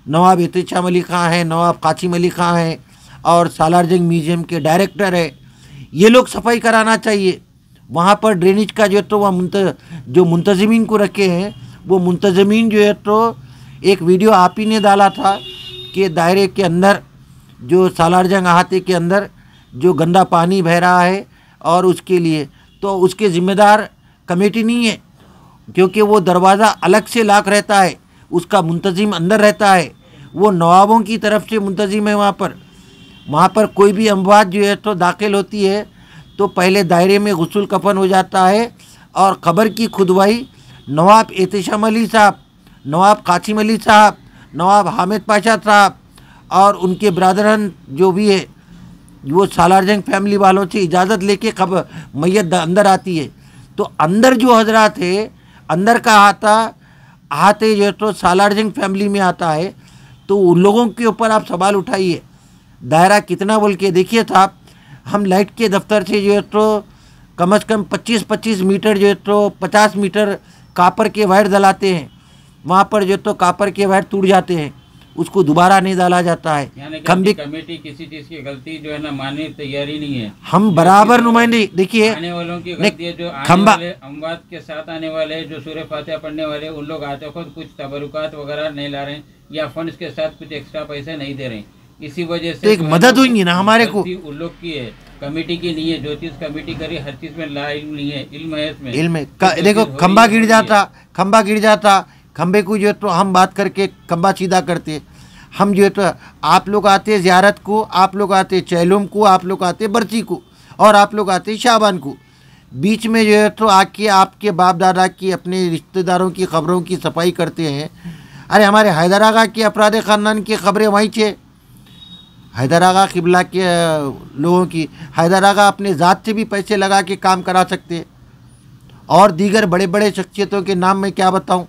नवाब एहतिशाम अली खां हैं, नवाब कासिम अली खां हैं और सालार जंग म्यूज़ियम के डायरेक्टर है। ये लोग सफाई कराना चाहिए वहाँ पर ड्रेनेज का। जो तो वह जो मुंतज़मीन को रखे हैं वो मुंतज़मीन जो है तो एक वीडियो आप ही ने डाला था कि दायरे के अंदर जो सालार जंग अहाते के अंदर जो गंदा पानी बह रहा है और उसके लिए तो उसके ज़िम्मेदार कमेटी नहीं है, क्योंकि वो दरवाज़ा अलग से लॉक रहता है, उसका मुंतजिम अंदर रहता है, वो नवाबों की तरफ से मुंतजिम है। वहाँ पर कोई भी अमवात जो है तो दाखिल होती है तो पहले दायरे में गुस्ल कफन हो जाता है और ख़बर की खुदवाई नवाब एहतिशाम अली साहब, नवाब कासिम अली साहब, नवाब हामिद पाशा साहब और उनके ब्रादरन जो भी है वो सालार जंग फैमिली वालों से इजाज़त लेके खबर मैयत अंदर आती है। तो अंदर जो हजरात है, अंदर का आते जो तो सालार जंग फैमिली में आता है, तो उन लोगों के ऊपर आप सवाल उठाइए। दायरा कितना बोल के देखिए साहब, हम लाइट के दफ्तर से जो है तो कम से कम 25-25 मीटर जो है तो 50 मीटर कापर के वायर डलाते हैं, वहाँ पर जो तो कापर के वायर टूट जाते हैं, उसको दोबारा नहीं डाला जाता है। यानी कि खंबे कमेटी किसी चीज की गलती जो है ना मानने तैयारी नहीं है। हम बराबर नुमाइंदे देखिए, आने वालों की गलती है, जो आने खंबा वाले अमवात के साथ आने वाले जो सूर्य फातिहा पढ़ने वाले उन लोग आते खुद कुछ तबरुकात वगैरह नहीं ला रहे हैं या फंड्स के साथ कुछ एक्स्ट्रा पैसे नहीं दे रहे हैं, इसी वजह से तो एक मदद होगी ना हमारे को। उन लोग की है, कमेटी की नहीं है। जो चीज कमेटी करी हर चीज में ला इल्म नहीं है, इल्म है इसमें। इल्म देखो, खंबा गिर जाता, खंबे को जो तो हम बात करके खंबा सीधा करते, हम जो है तो आप लोग आते ज़ियारत को, आप लोग आते चैलुम को, आप लोग आते बरसी को, और आप लोग आते शाबान को, बीच में जो है तो आके आपके बाप दादा की अपने रिश्तेदारों की खबरों की सफाई करते हैं। अरे हमारे हैदर आगा की अफराद ख़ानदान की खबरें वहीं से, हैदर आगा क़िबला के लोगों की, हैदर आगा अपने ज़ात से भी पैसे लगा के काम करा सकते हैं, और दीगर बड़े बड़े शख्सियतों के नाम मैं क्या बताऊं,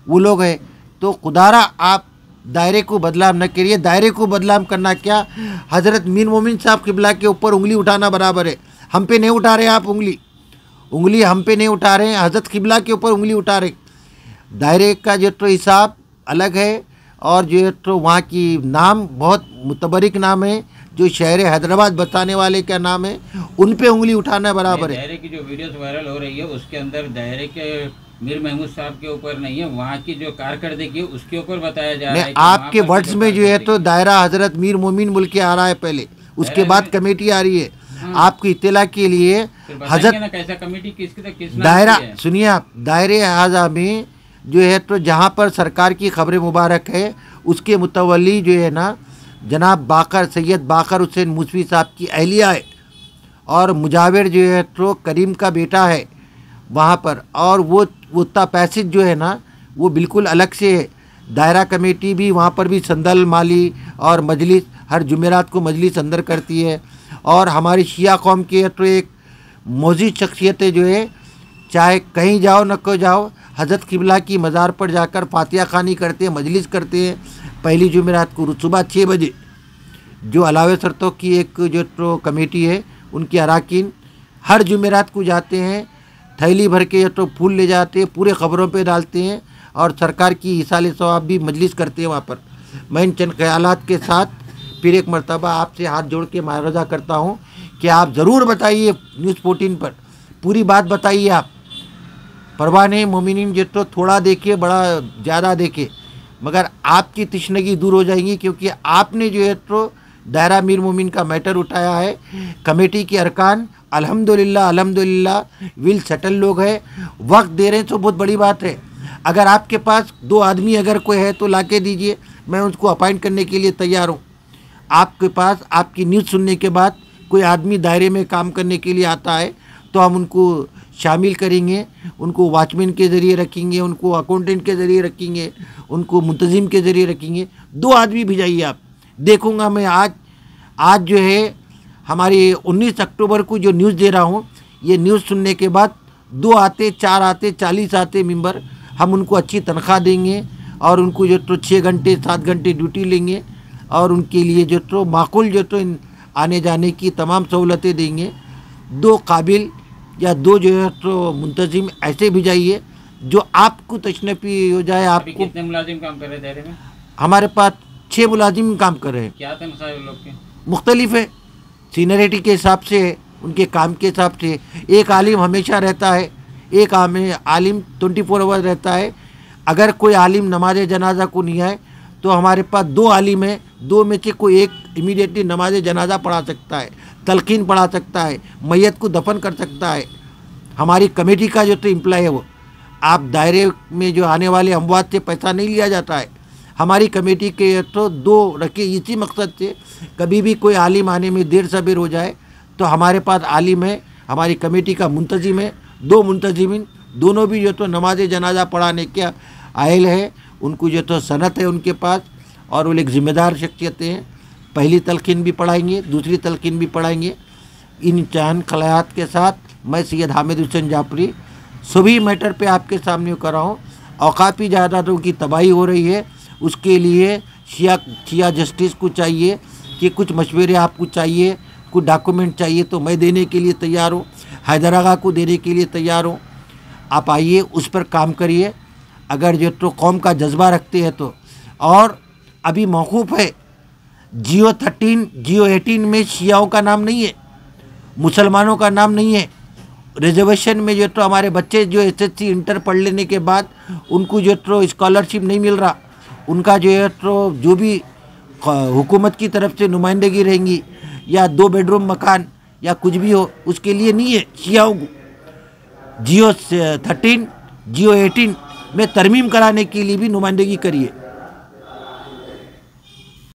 वो लोग हैं। तो खुदारा आप दायरे को बदलाव न करिए। दायरे को बदलाव करना क्या, हज़रत मीर मोमिन साहब क़िबला के ऊपर उंगली उठाना बराबर है। हम पे नहीं उठा रहे आप उंगली हम पे नहीं उठा रहे हैं, हज़रत क़िबला के ऊपर उंगली उठा रहे। दायरे का जो तो हिसाब अलग है, और जो है तो वहाँ की नाम बहुत मुतबरिक नाम है, जो शहर हैदराबाद बताने वाले का नाम है, उन पे उंगली उठाना बराबर है। दायरे की जो वीडियोस वायरल हो रही है उसके अंदर दायरे के मीर महमूद साहब के ऊपर नहीं है, वहाँ की जो कारकर्दगी है उसके ऊपर बताया जा रहा है। आपके वर्ड्स में जो है तो दायरा हज़रत मीर मोमिन बोल के आ रहा है पहले, उसके बाद कमेटी आ रही है। आपकी इत्तला के लिए हज़रत कैसा कमेटी किस दायरा सुनिए आप, दायरे हाजा में जो है तो जहाँ पर सरकार की खबरें मुबारक है, उसके मुतवली जो है ना जनाब बाकर सैयद बाकर हुसैन मूसवी साहब की अहलिया है, और मुजाविर जो है तो करीम का बेटा है वहाँ पर, और वो पैसेज जो है ना वो बिल्कुल अलग से है। दायरा कमेटी भी वहाँ पर भी संदल माली और मजलिस हर जुमेरात को मजलिस अंदर करती है, और हमारी शिया कौम की तो एक मौजूद शख्सियतें जो है, चाहे कहीं जाओ न को जाओ, हज़रत क़िबला की मज़ार पर जाकर फातिहा खानी करते हैं, मजलिस करते हैं। पहली जुमेरात को सुबह 6 बजे जो अलावे शर्तों की एक जो तो कमेटी है, उनके अराकीन हर जुमेरात को जाते हैं, थैली भर के तो फूल ले जाते हैं, पूरे ख़बरों पे डालते हैं, और सरकार की इसाले सवाब भी मजलिस करते हैं वहाँ पर। मैं इन चंद ख्यालात के साथ फिर एक मरतबा आपसे हाथ जोड़ के मुआवजा करता हूँ कि आप ज़रूर बताइए, न्यूज़ 14 पर पूरी बात बताइए आप। परवाह नहीं, मोमिनीन जो तो थोड़ा देखे बड़ा ज़्यादा देखे, मगर आपकी तिश्नगी दूर हो जाएंगी, क्योंकि आपने जो है तो दायरा मीर मोमिन का मैटर उठाया है। कमेटी के अरकान अल्हम्दुलिल्लाह विल सेटल लोग हैं, वक्त दे रहे हैं, तो बहुत बड़ी बात है। अगर आपके पास 2 आदमी अगर कोई है तो लाके दीजिए, मैं उसको अपॉइंट करने के लिए तैयार हूँ। आपके पास आपकी न्यूज़ सुनने के बाद कोई आदमी दायरे में काम करने के लिए आता है तो हम उनको शामिल करेंगे, उनको वॉचमैन के ज़रिए रखेंगे, उनको अकाउंटेंट के ज़रिए रखेंगे, उनको मुंतज़िम के ज़रिए रखेंगे। 2 आदमी भेजाइए आप, देखूँगा मैं। आज जो है हमारी 19 अक्टूबर को जो न्यूज़ दे रहा हूँ, ये न्यूज़ सुनने के बाद 2 आते, 4 आते, 40 आते मेंबर, हम उनको अच्छी तनख्वाह देंगे, और उनको जो तो 6 घंटे 7 घंटे ड्यूटी लेंगे, और उनके लिए जो तो माकूल जो तो आने जाने की तमाम सहूलतें देंगे। 2 काबिल या 2 जो है तो मुंतजिम ऐसे भी जाइए जो आपको तशनफी हो जाए। आपको कितने मुलाजिम काम कर रहे हैं दायरे में? हमारे पास 6 मुलाजिम काम कर रहे हैं। क्या तनख्वाह है लोग की? मुख्तलिफ है, सीनियरिटी के हिसाब से है, उनके काम के हिसाब से। एक आलिम हमेशा रहता है, एक आलिम 24 आवर रहता है। अगर कोई आलिम नमाज जनाजा को नहीं आए तो हमारे पास 2 आलिम है, 2 में से कोई एक इमीडिएटली नमाज जनाजा पढ़ा सकता है, तलकीन पढ़ा सकता है, मैयत को दफन कर सकता है। हमारी कमेटी का जो तो एम्प्लॉय है वो, आप दायरे में जो आने वाले अमवात से पैसा नहीं लिया जाता है। हमारी कमेटी के तो 2 रखे इसी मकसद से, कभी भी कोई आलिम आने में देर सबेर हो जाए तो हमारे पास आलिम है, हमारी कमेटी का मुंतजिम है, 2 मुंतजिमिन, दोनों भी जो तो नमाज जनाजा पढ़ाने के आयल है। उनको जो तो सनत है उनके पास, और वो एक ज़िम्मेदार शख्सियतें हैं। पहली तलकीन भी पढ़ाएंगे, दूसरी तलकीन भी पढ़ाएंगे। इन चंद ख्यालात के साथ मैं सैयद हामिद हुसैन जाफरी सभी मैटर पे आपके सामने कर रहा हूँ। औकाफी जायदादों की तबाही हो रही है, उसके लिए शिया जस्टिस को चाहिए कि कुछ मशवरे आपको चाहिए, कुछ डॉक्यूमेंट चाहिए तो मैं देने के लिए तैयार हूँ। हैदराबाद को देने के लिए तैयार हूँ। आप आइए, उस पर काम करिए अगर जो तो कौम का जज्बा रखते हैं तो। और अभी मौकूफ़ है, जियो 13 जियो 18 में शियाओं का नाम नहीं है, मुसलमानों का नाम नहीं है। रिजर्वेशन में जो तो हमारे बच्चे जो एसएससी इंटर पढ़ लेने के बाद उनको जो तो स्कॉलरशिप नहीं मिल रहा, उनका जो है तो जो भी हुकूमत की तरफ से नुमाइंदगी रहेंगी या 2 बेडरूम मकान या कुछ भी हो, उसके लिए नहीं है। शियाओं को जियो 13 जियो 18 में तरमीम कराने के लिए भी नुमाइंदगी करिए।